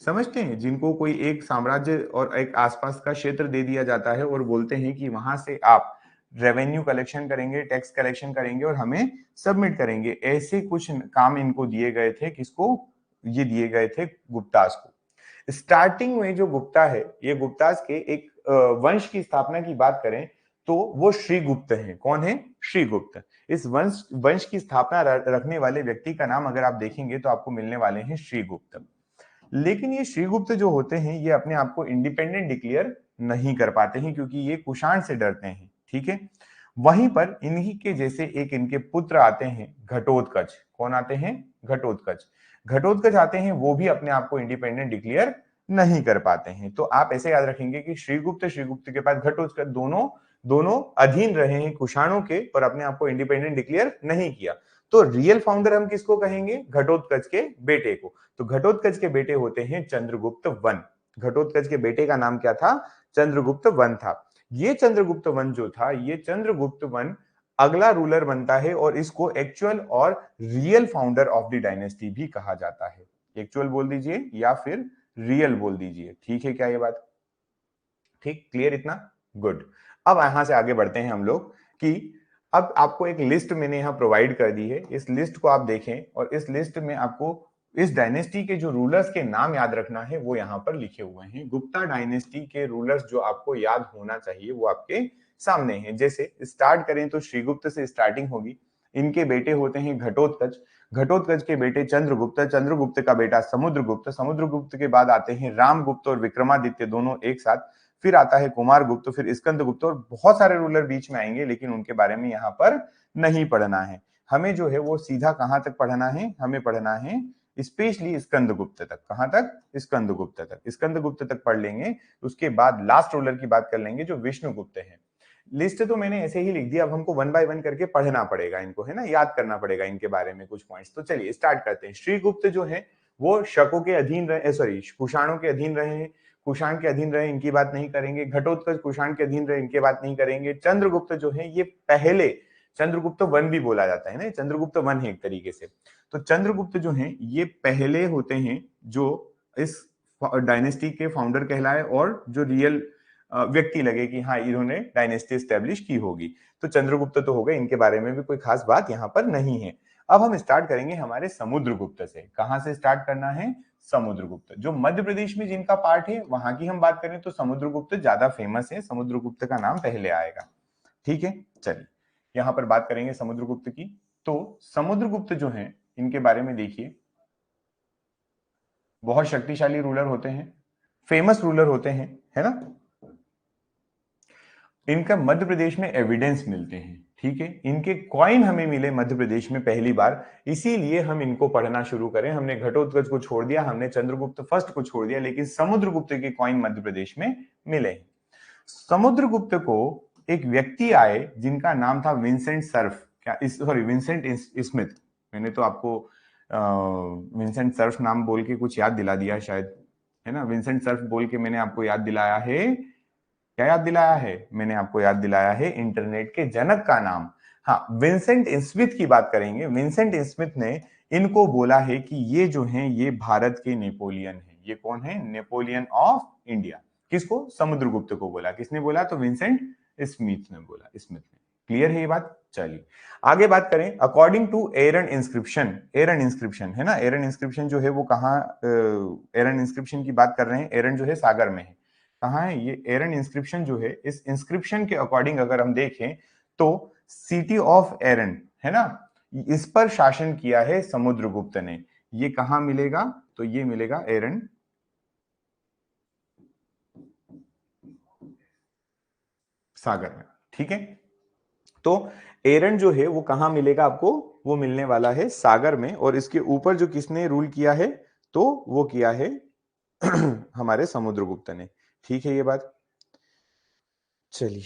समझते हैं? जिनको कोई एक साम्राज्य और एक आसपास का क्षेत्र दे दिया जाता है और बोलते हैं कि वहां से आप रेवेन्यू कलेक्शन करेंगे, टैक्स कलेक्शन करेंगे और हमें सबमिट करेंगे। ऐसे कुछ काम इनको दिए गए थे। किसको? ये दिए गए थे गुप्तास को। स्टार्टिंग में जो गुप्ता है, ये गुप्तास के एक वंश की स्थापना की बात करें तो वो श्रीगुप्त हैं। कौन है? श्रीगुप्त। इस वंश की स्थापना रखने वाले व्यक्ति का नाम अगर आप देखेंगे तो आपको मिलने वाले हैं श्रीगुप्त। लेकिन ये श्रीगुप्त जो होते हैं ये अपने आप को इंडिपेंडेंट डिक्लेयर नहीं कर पाते हैं, क्योंकि ये कुषाण से डरते हैं, ठीक है? वहीं पर इन्हीं के जैसे एक इनके पुत्र आते हैं घटोत्कच। कौन आते हैं? घटोत्कच। घटोत्कच आते हैं, वो भी अपने आप को इंडिपेंडेंट डिक्लेयर नहीं कर पाते हैं। तो आप ऐसे याद रखेंगे कि श्रीगुप्त के पास घटोत्कच, दोनों दोनों अधीन रहे हैं कुषाणों के और अपने आप को इंडिपेंडेंट डिक्लेयर नहीं किया। तो रियल फाउंडर हम किसको कहेंगे? घटोत्कच के बेटे को। तो घटोत्कच के बेटे होते हैं चंद्रगुप्त वन। घटोत्कच के बेटे का नाम क्या था? चंद्रगुप्त वन था। ये चंद्रगुप्त वन जो था, ये चंद्रगुप्त वन अगला रूलर बनता है और इसको एक्चुअल और real founder of the dynasty भी कहा जाता है। एक्चुअल बोल दीजिए या फिर रियल बोल दीजिए। ठीक है क्या ये बात? ठीक, क्लियर इतना? गुड। अब यहां से आगे बढ़ते हैं हम लोग कि अब आपको एक लिस्ट मैंने यहां प्रोवाइड कर दी है। इस लिस्ट को आप देखें और इस लिस्ट में आपको इस डायनेस्टी के जो रूलर्स के नाम याद रखना है वो यहां पर लिखे हुए हैं। गुप्ता डायनेस्टी के रूलर्स जो आपको याद होना चाहिए वो आपके सामने हैं। जैसे स्टार्ट करें तो श्रीगुप्त से स्टार्टिंग होगी। इनके बेटे होते हैं घटोत्कच, घटोत्कच के बेटे चंद्रगुप्त, चंद्रगुप्त का बेटा समुद्रगुप्त, समुद्रगुप्त के बाद आते हैं रामगुप्त और विक्रमादित्य दोनों एक साथ, फिर आता है कुमारगुप्त, फिर स्कंदगुप्त और बहुत सारे रूलर बीच में आएंगे लेकिन उनके बारे में यहाँ पर नहीं पढ़ना है। हमें जो है वो सीधा कहां तक पढ़ना है, हमें पढ़ना है स्पेशली स्कंदगुप्त तक। कहां तक? स्कंदगुप्त तक। स्कंदगुप्त तक पढ़ लेंगे, उसके बाद लास्ट रूलर की बात कर लेंगे जो विष्णुगुप्त है। लिस्ट तो मैंने ऐसे ही लिख दिया, अब हमको वन बाय वन करके पढ़ना पड़ेगा इनको, है ना, याद करना पड़ेगा इनके बारे में कुछ पॉइंट्स। तो चलिए स्टार्ट करते हैं। श्रीगुप्त जो है वो शकों के अधीन रहे, सॉरी कुषाणों के अधीन रहे हैं, कुषाण के अधीन रहे, इनकी बात नहीं करेंगे। घटोत्कच कुषाण के अधीन रहे, इनकी बात नहीं करेंगे। चंद्रगुप्त जो है ये पहले, चंद्रगुप्त वन भी बोला जाता है ना, चंद्रगुप्त वन है एक तरीके से। तो चंद्रगुप्त जो है ये पहले होते हैं जो इस डायनेस्टी के फाउंडर कहलाए और जो रियल व्यक्ति लगे कि हाँ इन्होंने डायनेस्टी स्टैब्लिश की होगी। तो चंद्रगुप्त तो हो गए, इनके बारे में भी कोई खास बात यहाँ पर नहीं है। अब हम स्टार्ट करेंगे हमारे समुद्रगुप्त से। कहां से स्टार्ट करना है? समुद्रगुप्त। जो मध्य प्रदेश में जिनका पार्ट है वहां की हम बात करें तो समुद्रगुप्त ज्यादा फेमस है, समुद्रगुप्त का नाम पहले आएगा। ठीक है, चलिए यहां पर बात करेंगे समुद्रगुप्त की। तो समुद्रगुप्त जो है इनके बारे में देखिए, बहुत शक्तिशाली रूलर होते हैं, फेमस रूलर होते हैं, है ना। इनका मध्य प्रदेश में एविडेंस मिलते हैं। ठीक है, इनके कॉइन हमें मिले मध्य प्रदेश में पहली बार, इसीलिए हम इनको पढ़ना शुरू करें। हमने घटोत्कच को छोड़ दिया, हमने चंद्रगुप्त फर्स्ट को छोड़ दिया, लेकिन समुद्रगुप्त के कॉइन मध्य प्रदेश में मिले। समुद्रगुप्त को एक व्यक्ति आए जिनका नाम था विंसेंट सर्फ, क्या सॉरी विंसेंट स्मिथ। मैंने तो आपको विंसेंट सर्फ नाम बोल के कुछ याद दिला दिया शायद, है ना। विंसेंट सर्फ बोल के मैंने आपको याद दिलाया है, क्या याद दिलाया है? मैंने आपको याद दिलाया है इंटरनेट के जनक का नाम। हाँ, विंसेंट स्मिथ की बात करेंगे। विंसेंट स्मिथ ने इनको बोला है कि ये जो हैं ये भारत के नेपोलियन है। ये कौन है? Napoleon of India. किसको? समुद्रगुप्त को बोला। किसने बोला? तो विंसेंट स्मिथ ने बोला, स्मिथ ने। क्लियर है ये बात? चलिए आगे बात करें। According to Eran inscription, Eran inscription है ना, एरन इंस्क्रिप्शन जो है वो कहाँ, एरन इंस्क्रिप्शन की बात कर रहे हैं। एरन जो है सागर में है। कहाँ है ये एरन इंस्क्रिप्शन जो है? इस इंस्क्रिप्शन के अकॉर्डिंग अगर हम देखें तो सिटी ऑफ एरन, है ना, इस पर शासन किया है समुद्रगुप्त ने। ये कहां मिलेगा? तो ये मिलेगा एरन सागर में। ठीक है, तो एरन जो है वो कहां मिलेगा आपको? वो मिलने वाला है सागर में। और इसके ऊपर जो किसने रूल किया है? तो वो किया है हमारे समुद्रगुप्त ने। ठीक है ये बात। चलिए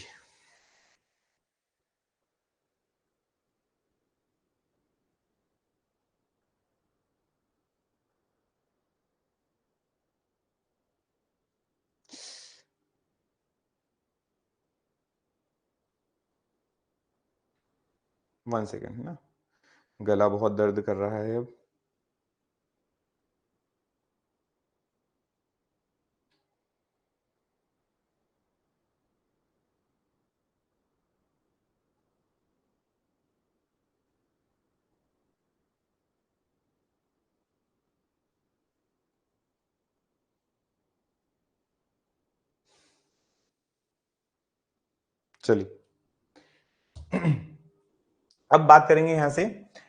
1 सेकेंड, है ना, गला बहुत दर्द कर रहा है अब। चलिए अब बात करेंगे यहां से,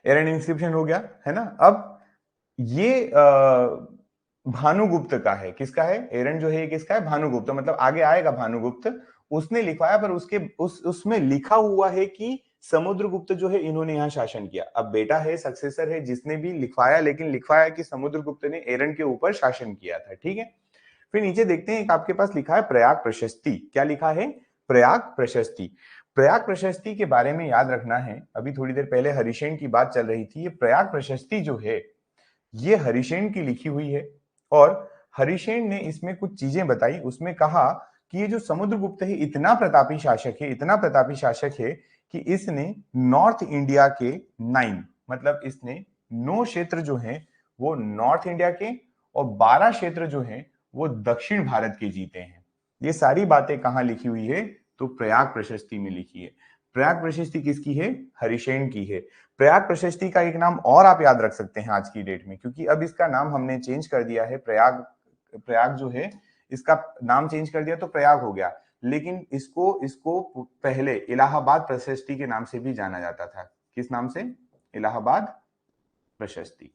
एरन इंस्क्रिप्शन हो गया, है ना। अब ये भानुगुप्त का है। किसका है? एरन जो है ये किसका है? भानुगुप्त, मतलब आगे आएगा भानुगुप्त, उसने लिखवाया। पर उसके उसमें लिखा हुआ है कि समुद्रगुप्त जो है इन्होंने यहाँ शासन किया। अब बेटा है, सक्सेसर है, जिसने भी लिखवाया, लेकिन लिखवाया कि समुद्रगुप्त ने एरन के ऊपर शासन किया था। ठीक है, फिर नीचे देखते हैं, एक आपके पास लिखा है प्रयाग प्रशस्ति। क्या लिखा है? प्रयाग प्रशस्ति। प्रयाग प्रशस्ति के बारे में याद रखना है, अभी थोड़ी देर पहले हरिशेन की बात चल रही थी। ये प्रयाग प्रशस्ति जो है ये हरिशेन की लिखी हुई है। और हरिशेन ने इसमें कुछ चीजें बताई। उसमें कहा कि ये जो समुद्रगुप्त है इतना प्रतापी शासक है, इतना प्रतापी शासक है कि इसने नॉर्थ इंडिया के 9, मतलब इसने 9 क्षेत्र जो हैं वो नॉर्थ इंडिया के, और 12 क्षेत्र जो हैं वो दक्षिण भारत के जीते हैं। ये सारी बातें कहाँ लिखी हुई है? तो प्रयाग प्रशस्ति में लिखी है। प्रयाग प्रशस्ति किसकी है? हरिसेन की है। प्रयाग प्रशस्ति का एक नाम और आप याद रख सकते हैं आज की डेट में, क्योंकि अब इसका नाम हमने चेंज कर दिया है। प्रयाग प्रयाग जो है इसका नाम चेंज कर दिया तो प्रयाग हो गया, लेकिन इसको इसको पहले इलाहाबाद प्रशस्ति के नाम से भी जाना जाता था। किस नाम से? इलाहाबाद प्रशस्ति।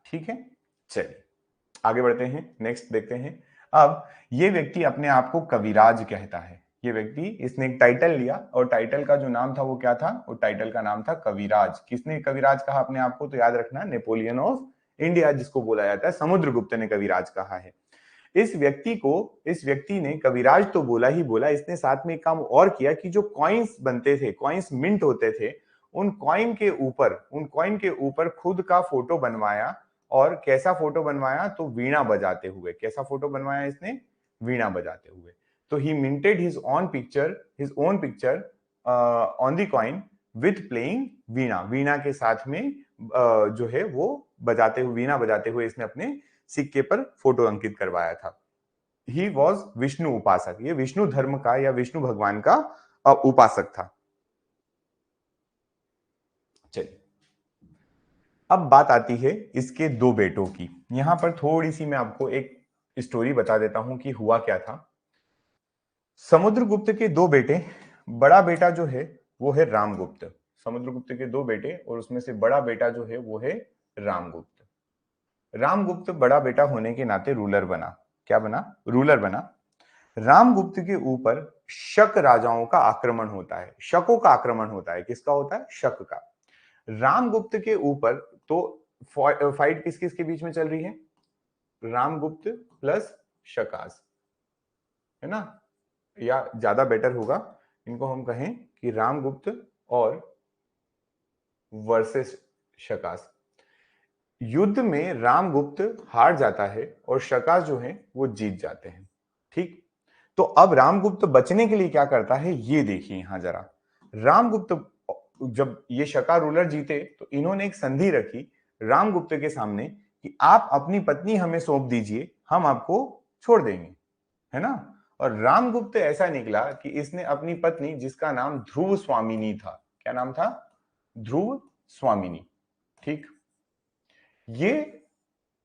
ठीक है, चलिए आगे बढ़ते हैं, नेक्स्ट देखते हैं। अब ये व्यक्ति अपने आप को कविराज कहता है। ये व्यक्ति, इसने एक टाइटल लिया और टाइटल का जो नाम था वो क्या था? वो टाइटल का नाम था कविराज। किसने कविराज कहा अपने आप को? तो याद रखना, नेपोलियन ऑफ इंडिया जिसको बोला जाता है, समुद्रगुप्त ने कविराज कहा है। इस व्यक्ति ने कविराज तो बोला ही बोला, इसने साथ में एक काम और किया कि जो कॉइन्स बनते थे, कॉइन्स मिंट होते थे, उन कॉइन के ऊपर खुद का फोटो बनवाया। और कैसा फोटो बनवाया? तो वीणा बजाते हुए। कैसा फोटो बनवाया इसने? वीणा बजाते हुए। तो he minted his own picture on the coin with playing veena. वीणा के साथ में जो है वो बजाते हुए, वीणा बजाते हुए इसने अपने सिक्के पर फोटो अंकित करवाया था। ही वॉज विष्णु उपासक। ये विष्णु धर्म का या विष्णु भगवान का उपासक था। चलिए, अब बात आती है इसके दो बेटों की। यहां पर थोड़ी सी मैं आपको एक स्टोरी बता देता हूं कि हुआ क्या था। समुद्रगुप्त के दो बेटे, बड़ा बेटा जो है वो है रामगुप्त। समुद्रगुप्त के दो बेटे और उसमें से बड़ा बेटा जो है वो है रामगुप्त। रामगुप्त बड़ा बेटा होने के नाते रूलर बना। क्या बना? रूलर बना। रामगुप्त के ऊपर शक राजाओं का आक्रमण होता है, शकों का आक्रमण होता है। किसका होता है? शक का। रामगुप्त के ऊपर तो फाइट किस किस के बीच में चल रही है? रामगुप्त प्लस शकास, है ना? या ज्यादा बेटर होगा इनको हम कहें कि रामगुप्त और वर्सेस शकास। युद्ध में रामगुप्त हार जाता है और शकास जो है वो जीत जाते हैं। ठीक, तो अब रामगुप्त बचने के लिए क्या करता है ये देखिए यहां जरा। रामगुप्त, जब ये शका रूलर जीते तो इन्होंने एक संधि रखी रामगुप्त के सामने कि आप अपनी पत्नी हमें सौंप दीजिए, हम आपको छोड़ देंगे, है ना? और रामगुप्त ऐसा निकला कि इसने अपनी पत्नी, जिसका नाम ध्रुव स्वामिनी था, क्या नाम था? ध्रुव स्वामिनी। ठीक, ये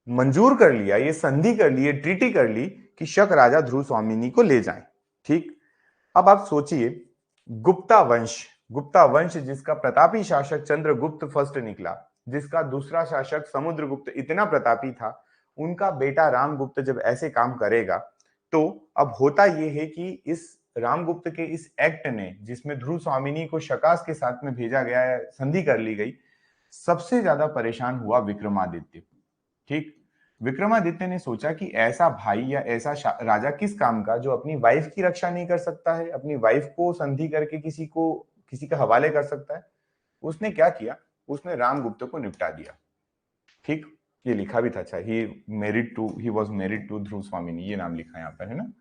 मंजूर कर लिया, ये संधि कर ली, ये ट्रीटी कर ली कि शक राजा ध्रुव स्वामिनी को ले जाएं। ठीक, अब आप सोचिए, गुप्ता वंश जिसका प्रतापी शासक चंद्रगुप्त फर्स्ट निकला, जिसका दूसरा शासक समुद्रगुप्त इतना प्रतापी था, उनका बेटा रामगुप्त जब ऐसे काम करेगा, तो अब होता यह है कि इस रामगुप्त के इस एक्ट ने, जिसमें ध्रुव स्वामिनी को शकास के साथ में भेजा गया है, संधि कर ली गई, सबसे ज्यादा परेशान हुआ विक्रमादित्य। ठीक, विक्रमादित्य ने सोचा कि ऐसा भाई या ऐसा राजा किस काम का जो अपनी वाइफ की रक्षा नहीं कर सकता है, अपनी वाइफ को संधि करके किसी के हवाले कर सकता है। उसने क्या किया? उसने रामगुप्त को निपटा दिया। ठीक, ये लिखा भी था, अच्छा, ही वॉज मैरिड टू ध्रुव स्वामिनी, ये नाम लिखा है यहाँ पर, है ना?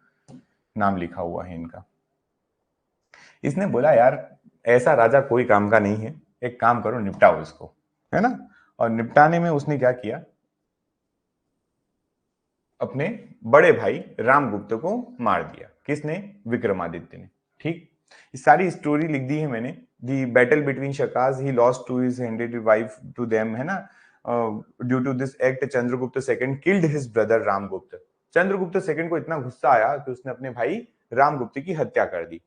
नाम लिखा हुआ है इनका। इसने बोला यार ऐसा राजा कोई काम का नहीं है, एक काम करो निपटाओ इसको, है ना? और निपटाने में उसने क्या किया? अपने बड़े भाई रामगुप्त को मार दिया। किसने? विक्रमादित्य ने। ठीक, ये सारी स्टोरी लिख दी है मैंने। The battle between Shakas, he lost to his handed wife to them, है ना? Due to this act Chandragupta second killed his brother Ramgupta. Chandragupta second को इतना गुस्सा आया कि उसने अपने भाई रामगुप्त की हत्या कर दी।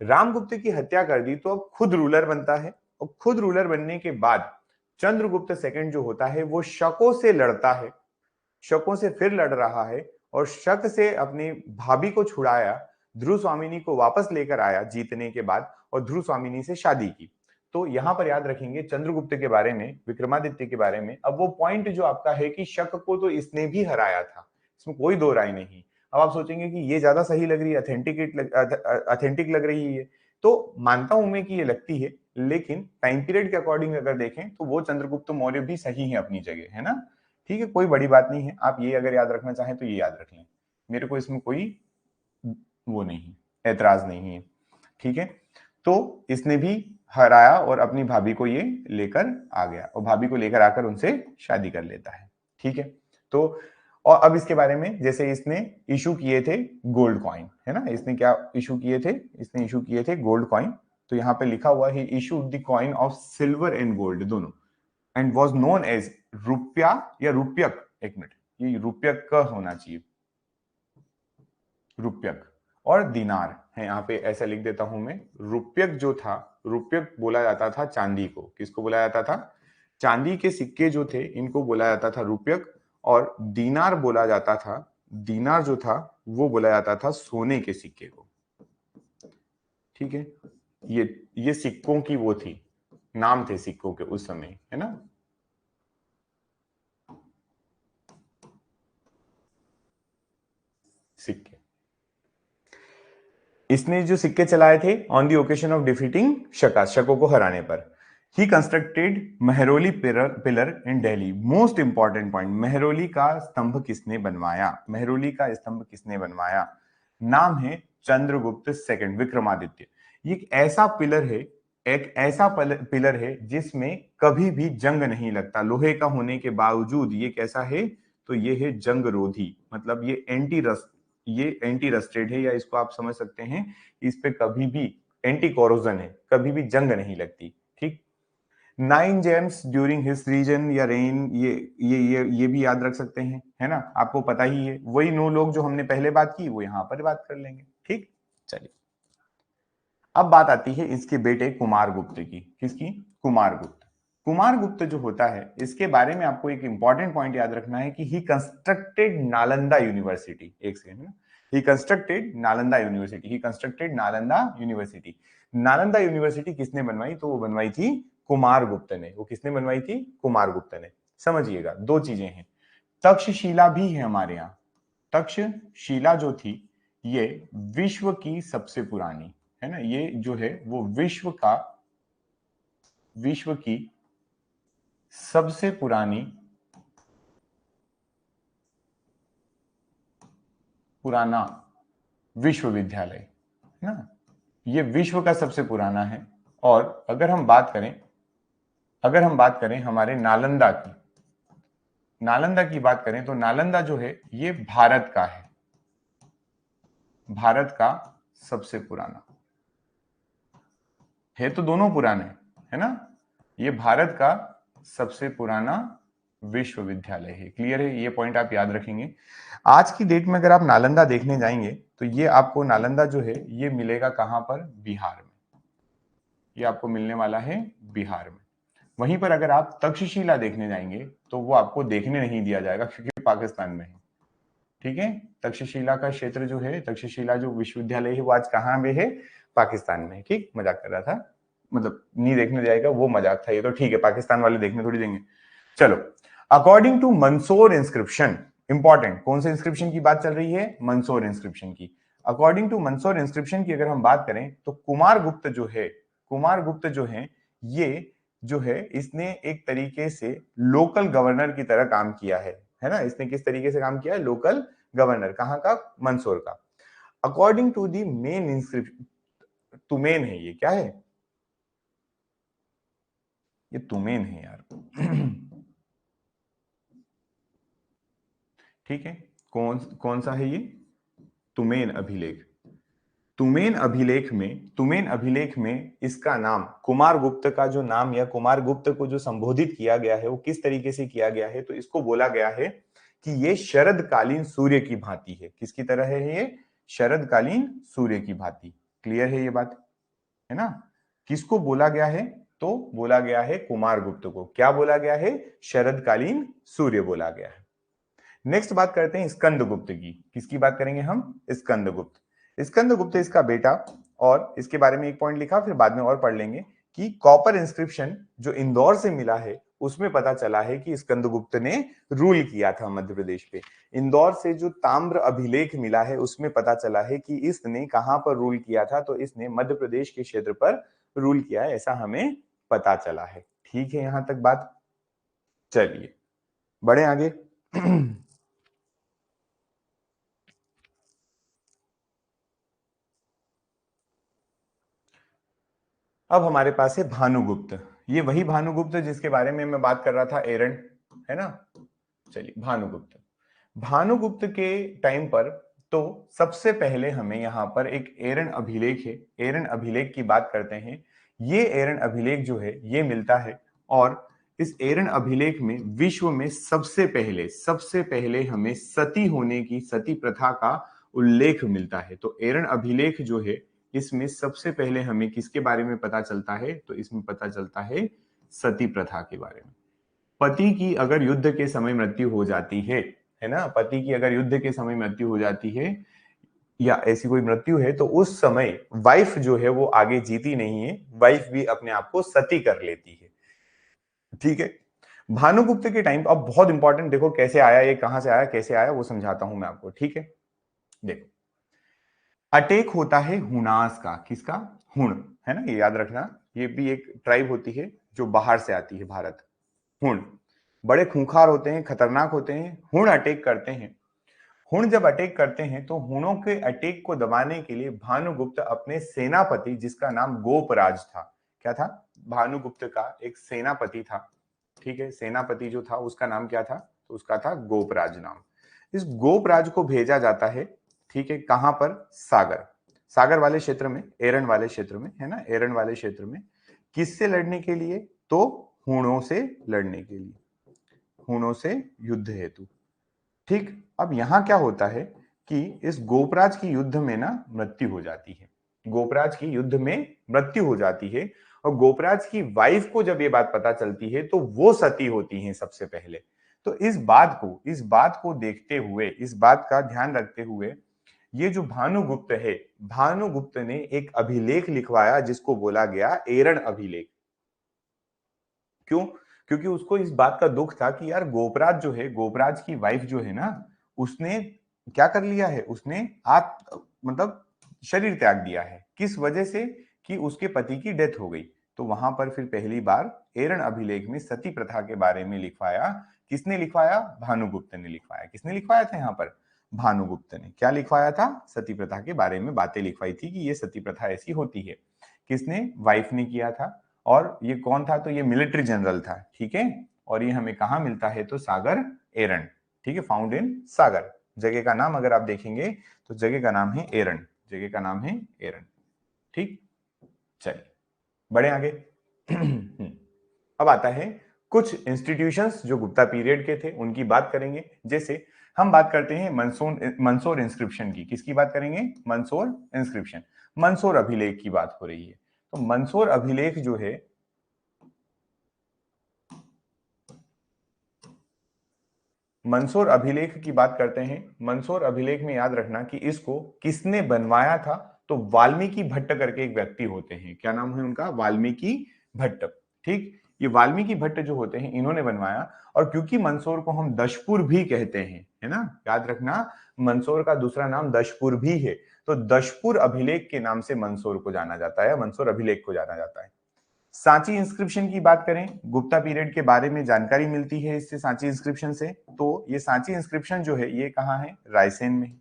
रामगुप्त की हत्या कर दी तो अब खुद रूलर बनता है, और खुद रूलर बनने के बाद चंद्रगुप्त सेकंड जो होता है वो शकों से लड़ता है, शकों से फिर लड़ रहा है, और शक से अपनी भाभी को छुड़ाया, ध्रुव स्वामिनी को वापस लेकर आया जीतने के बाद, और ध्रुव स्वामिनी से शादी की। तो यहां पर याद रखेंगे चंद्रगुप्त के बारे में, विक्रमादित्य के बारे में। अब वो पॉइंट जो आपका है कि शक को तो इसने भी हराया था, इसमें कोई दो राय नहीं। अब आप सोचेंगे कि ये ज्यादा सही लग रही है, अथेंटिक लग रही है, तो मानता हूं मैं कि ये लगती है, लेकिन टाइम पीरियड के अकॉर्डिंग अगर देखें तो वो चंद्रगुप्त मौर्य भी सही है अपनी जगह, है ना? ठीक है, कोई बड़ी बात नहीं है। आप ये अगर याद रखना चाहें तो ये याद रख लें, मेरे को इसमें कोई वो नहीं, ऐतराज नहीं है। ठीक है, तो इसने भी हराया और अपनी भाभी को ये लेकर आ गया और भाभी को लेकर आकर उनसे शादी कर लेता है। ठीक है, तो और अब इसके बारे में, जैसे इसने इशू किए थे गोल्ड कॉइन, है ना, इसने क्या इशू किए थे, इसने इशू किए थे गोल्ड कॉइन। तो यहाँ पे लिखा हुआ है issued the coin of silver and gold दोनों, एंड वाज नोन एज रुपया या रुपयक, एक मिनट, ये रुपयक का होना चाहिए, रुपयक और दिनार है, यहाँ पे ऐसा लिख देता हूं मैं। रुपयक जो था, रुपयक बोला जाता था चांदी को, किसको बोला जाता था, चांदी के सिक्के जो थे इनको बोला जाता था रुपयक, और दीनार बोला जाता था, दीनार जो था वो बोला जाता था सोने के सिक्के को। ठीक है, ये सिक्कों की वो थी, नाम थे सिक्कों के उस समय, है ना। सिक्के, इसने जो सिक्के चलाए थे on the occasion of defeating Shaka, शकों को हराने पर। He constructed Mehrauli pillar in Delhi. Most important point, Mehrauli का स्तंभ किसने बनवाया, मेहरोली का स्तंभ किसने बनवाया, नाम है चंद्रगुप्त सेकंड, विक्रमादित्य। ये एक ऐसा पिलर है, एक ऐसा पिलर है जिसमें कभी भी जंग नहीं लगता, लोहे का होने के बावजूद ये कैसा है, तो ये है जंग रोधी, मतलब ये एंटी रस्टेड है, या इसको आप समझ सकते हैं इस पे कभी भी एंटी कोरोजन है, कभी भी जंग नहीं लगती। ठीक, 9 जेम्स ड्यूरिंग हिज रीजन या रेन, ये भी याद रख सकते हैं, है ना, आपको पता ही है, वही 9 लोग जो हमने पहले बात की वो यहां पर बात कर लेंगे। ठीक, चलिए अब बात आती है इसके बेटे कुमारगुप्त की, किसकी, कुमारगुप्त। कुमारगुप्त जो होता है इसके बारे में आपको एक इंपॉर्टेंट पॉइंट याद रखना है कि ही कंस्ट्रक्टेड नालंदा यूनिवर्सिटी, एक सेकंड ना, ही कंस्ट्रक्टेड नालंदा यूनिवर्सिटी, ही constructed Nalanda university. Nalanda university किसने बनवाई, तो वो बनवाई थी कुमारगुप्त ने, वो किसने बनवाई थी, कुमारगुप्त ने। समझिएगा दो चीजें हैं, तक्षशिला भी है हमारे यहाँ, तक्षशिला जो थी ये विश्व की सबसे पुरानी, है ना, ये जो है वो विश्व की सबसे पुराना विश्वविद्यालय, है ना, ये विश्व का सबसे पुराना है। और अगर हम बात करें हमारे नालंदा की, नालंदा की बात करें तो नालंदा जो है ये भारत का है, भारत का सबसे पुराना है, तो दोनों पुराने, है ना, ये भारत का सबसे पुराना विश्वविद्यालय है। क्लियर है, ये पॉइंट आप याद रखेंगे। आज की डेट में अगर आप नालंदा देखने जाएंगे तो ये आपको नालंदा जो है ये मिलेगा कहां पर, बिहार में, ये आपको मिलने वाला है बिहार में। वहीं पर अगर आप तक्षशिला देखने जाएंगे तो वो आपको देखने नहीं दिया जाएगा क्योंकि पाकिस्तान में है। ठीक है, तक्षशिला का क्षेत्र जो है, तक्षशिला जो विश्वविद्यालय है वो आज कहाँ में है, पाकिस्तान में। ठीक, मजाक कर रहा था, मतलब नहीं देखने जाएगा वो मजाक था, ये तो ठीक है, पाकिस्तान वाले देखने थोड़ी देंगे। चलो, according to Mandsaur inscription, important, कौन से इंस्क्रिप्शन की बात चल रही है, मंसूर इंस्क्रिप्शन की। अकॉर्डिंग टू मंसूर इंस्क्रिप्शन की अगर हम बात करें तो कुमारगुप्त जो है, कुमारगुप्त जो है ये जो है इसने एक तरीके से लोकल गवर्नर की तरह काम किया है ना, इसने किस तरीके से काम किया है, लोकल गवर्नर, कहां का, मंसूर का। According to the main inscription, Tumain है ये, क्या है, ये तुमेन है यार ठीक है, कौन कौन सा है ये, तुमेन अभिलेख। तुमेन अभिलेख में इसका नाम, कुमारगुप्त का जो नाम या कुमारगुप्त को जो संबोधित किया गया है वो किस तरीके से किया गया है, तो इसको बोला गया है कि ये शरदकालीन सूर्य की भांति है, किसकी तरह है ये, शरदकालीन सूर्य की भांति। क्लियर है ये बात, है ना, किसको बोला गया है, तो बोला गया है कुमारगुप्त को, क्या बोला गया है, शरदकालीन सूर्य बोला गया है। नेक्स्ट बात करते हैं स्कंदगुप्त की, किसकी बात करेंगे हम, स्कंदगुप्त। स्कंदगुप्त इसका बेटा, और इसके बारे में एक पॉइंट लिखा फिर बाद में और पढ़ लेंगे कि कॉपर इंस्क्रिप्शन जो इंदौर से मिला है उसमें पता चला है कि स्कंदगुप्त ने रूल किया था मध्य प्रदेश पे। इंदौर से जो ताम्र अभिलेख मिला है उसमें पता चला है कि इसने कहां पर रूल किया था, तो इसने मध्य प्रदेश के क्षेत्र पर रूल किया है, ऐसा हमें पता चला है। ठीक है, यहां तक बात, चलिए बढ़े आगे अब हमारे पास है भानुगुप्त। ये वही भानुगुप्त जिसके बारे में मैं बात कर रहा था, एरन, है ना। चलिए, भानुगुप्त। भानुगुप्त के टाइम पर तो सबसे पहले हमें यहाँ पर एक एरन अभिलेख है, एरन अभिलेख की बात करते हैं। ये एरन अभिलेख जो है ये मिलता है, और इस एरन अभिलेख में विश्व में सबसे पहले हमें सती होने की, सती प्रथा का उल्लेख मिलता है। तो एरन अभिलेख जो है इसमें सबसे पहले हमें किसके बारे में पता चलता है, तो इसमें पता चलता है सती प्रथा के बारे में। पति की अगर युद्ध के समय मृत्यु हो जाती है ना, पति की अगर युद्ध के समय मृत्यु हो जाती है या ऐसी कोई मृत्यु है, तो उस समय वाइफ जो है वो आगे जीती नहीं है, वाइफ भी अपने आप को सती कर लेती है। ठीक है। भानुगुप्त के टाइम, अब बहुत इंपॉर्टेंट, देखो कैसे आया, ये कहां से आया, कैसे आया, वो समझाता हूं मैं आपको। ठीक है, देखो, अटैक होता है हुनास का, किसका, हुण, है ना, ये याद रखना। ये भी एक ट्राइब होती है जो बाहर से आती है भारत। हुण बड़े खूंखार होते हैं, खतरनाक होते हैं, हुण अटैक करते हैं। हुण जब अटैक करते हैं तो हुणों के अटैक को दबाने के लिए भानुगुप्त अपने सेनापति, जिसका नाम गोपराज था, क्या था, भानुगुप्त का एक सेनापति था। ठीक है, सेनापति जो था उसका नाम क्या था, तो उसका था गोपराज नाम। इस गोपराज को भेजा जाता है, ठीक है, कहां पर, सागर, सागर वाले क्षेत्र में, एरन वाले क्षेत्र में, है ना, एरन वाले क्षेत्र में। किससे लड़ने के लिए, तो हुणों से लड़ने के लिए, हुणों से युद्ध हेतु। ठीक, अब यहां क्या होता है कि इस गोपराज की युद्ध में ना मृत्यु हो जाती है, गोपराज की युद्ध में मृत्यु हो जाती है। और गोपराज की वाइफ को जब ये बात पता चलती है तो वो सती होती हैं सबसे पहले। तो इस बात को देखते हुए, इस बात का ध्यान रखते हुए, ये जो भानुगुप्त है, भानुगुप्त ने एक अभिलेख लिखवाया जिसको बोला गया एरन अभिलेख। क्यों, क्योंकि उसको इस बात का दुख था कि यार गोपराज जो है, गोपराज की वाइफ जो है ना, उसने क्या कर लिया है, उसने मतलब शरीर त्याग दिया है, किस वजह से, कि उसके पति की डेथ हो गई। तो वहां पर फिर पहली बार एरन अभिलेख में सती प्रथा के बारे में लिखवाया। किसने लिखवाया, भानुगुप्त ने लिखवाया। किसने लिखवाया था यहाँ पर, भानुगुप्त ने। क्या लिखवाया था, सती प्रथा के बारे में बातें लिखवाई थी कि ये सती प्रथा ऐसी होती है। किसने, वाइफ ने किया था। और ये कौन था, तो ये मिलिट्री जनरल था। ठीक है, और ये हमें कहा मिलता है, तो सागर, एरन। ठीक है, फाउंड इन सागर। जगह का नाम अगर आप देखेंगे तो जगह का नाम है एरन, जगह का नाम है एरन। ठीक, चलिए बढ़े आगे। अब आता है कुछ इंस्टीट्यूशंस जो गुप्ता पीरियड के थे, उनकी बात करेंगे। जैसे हम बात करते हैं मंसूर इंस्क्रिप्शन की। किसकी बात करेंगे, मंसूर इंस्क्रिप्शन, मंसूर अभिलेख की बात हो रही है। तो मंसूर अभिलेख जो है, मंसूर अभिलेख की बात करते हैं। मंसूर अभिलेख में याद रखना कि इसको किसने बनवाया था, तो वाल्मीकि भट्ट करके एक व्यक्ति होते हैं। क्या नाम है उनका, वाल्मीकि भट्ट। ठीक, ये वाल्मीकि भट्ट जो होते हैं इन्होंने बनवाया। और क्योंकि मंसूर को हम दशपुर भी कहते हैं, है ना, याद रखना, मंसूर का दूसरा नाम दशपुर भी है। तो दशपुर अभिलेख के नाम से मंसूर को जाना जाता है, मंसूर अभिलेख को जाना जाता है। सांची इंस्क्रिप्शन की बात करें, गुप्ता पीरियड के बारे में जानकारी मिलती है इससे, सांची इंस्क्रिप्शन से। तो ये सांची इंस्क्रिप्शन जो है ये कहाँ है, रायसेन में।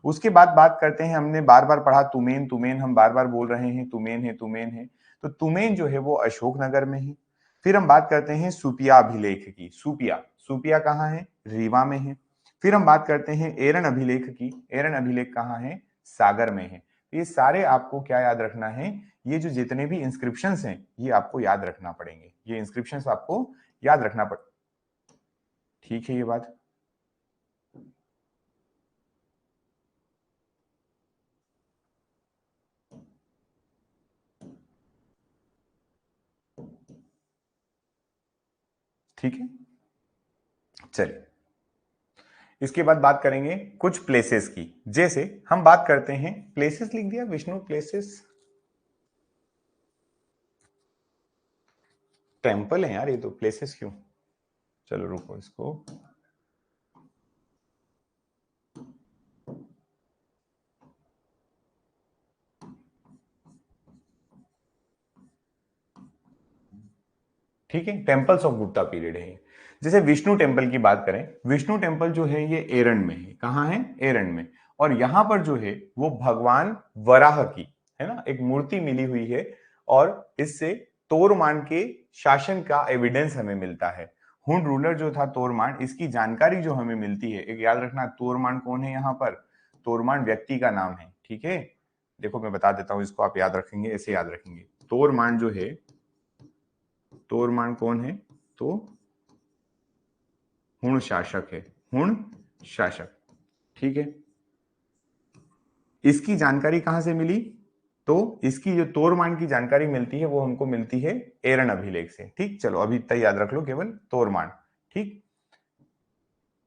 उसके बाद बात करते हैं, हमने बार बार पढ़ा तुमेन, तुमेन हम बार बार बोल रहे हैं, तुमेन है, तुमेन है। तो तुमेन जो है वो अशोकनगर में है। फिर हम बात करते हैं सुपिया अभिलेख की। सुपिया, सुपिया कहाँ है, रीवा में है। फिर हम बात करते हैं एरन अभिलेख की। एरन अभिलेख कहाँ है, सागर में है। तो ये सारे आपको क्या याद रखना है, ये जो जितने भी इंस्क्रिप्शंस हैं ये आपको याद रखना पड़ेंगे, ये इंस्क्रिप्शंस आपको याद रखना पड़, ठीक है ये बात। ठीक है, चलिए इसके बाद बात करेंगे कुछ प्लेसेस की। जैसे हम बात करते हैं, प्लेसेस लिख दिया विष्णु, प्लेसेस, टेम्पल है यार ये तो, प्लेसेस क्यों, चलो रुको इसको। ठीक है, टेम्पल्स ऑफ गुप्ता पीरियड है। जैसे विष्णु टेम्पल की बात करें, विष्णु टेम्पल जो है ये एरन में है। कहाँ है, एरन में। और यहां पर जो है वो भगवान वराह की, है ना, एक मूर्ति मिली हुई है। और इससे तोरमान के शासन का एविडेंस हमें मिलता है। हुन रूलर जो था तोरमान, इसकी जानकारी जो हमें मिलती है, एक याद रखना तोरमान कौन है यहाँ पर, तोरमान व्यक्ति का नाम है, ठीक है। देखो मैं बता देता हूं, इसको आप याद रखेंगे, ऐसे याद रखेंगे। तोरमान जो है, तोरमान कौन है, तो हुण शासक है, हुण शासक, ठीक है। इसकी जानकारी कहां से मिली, तो इसकी जो तोरमान की जानकारी मिलती है वो हमको मिलती है एरन अभिलेख से, ठीक। चलो अभी तक याद रख लो केवल तोरमान, ठीक।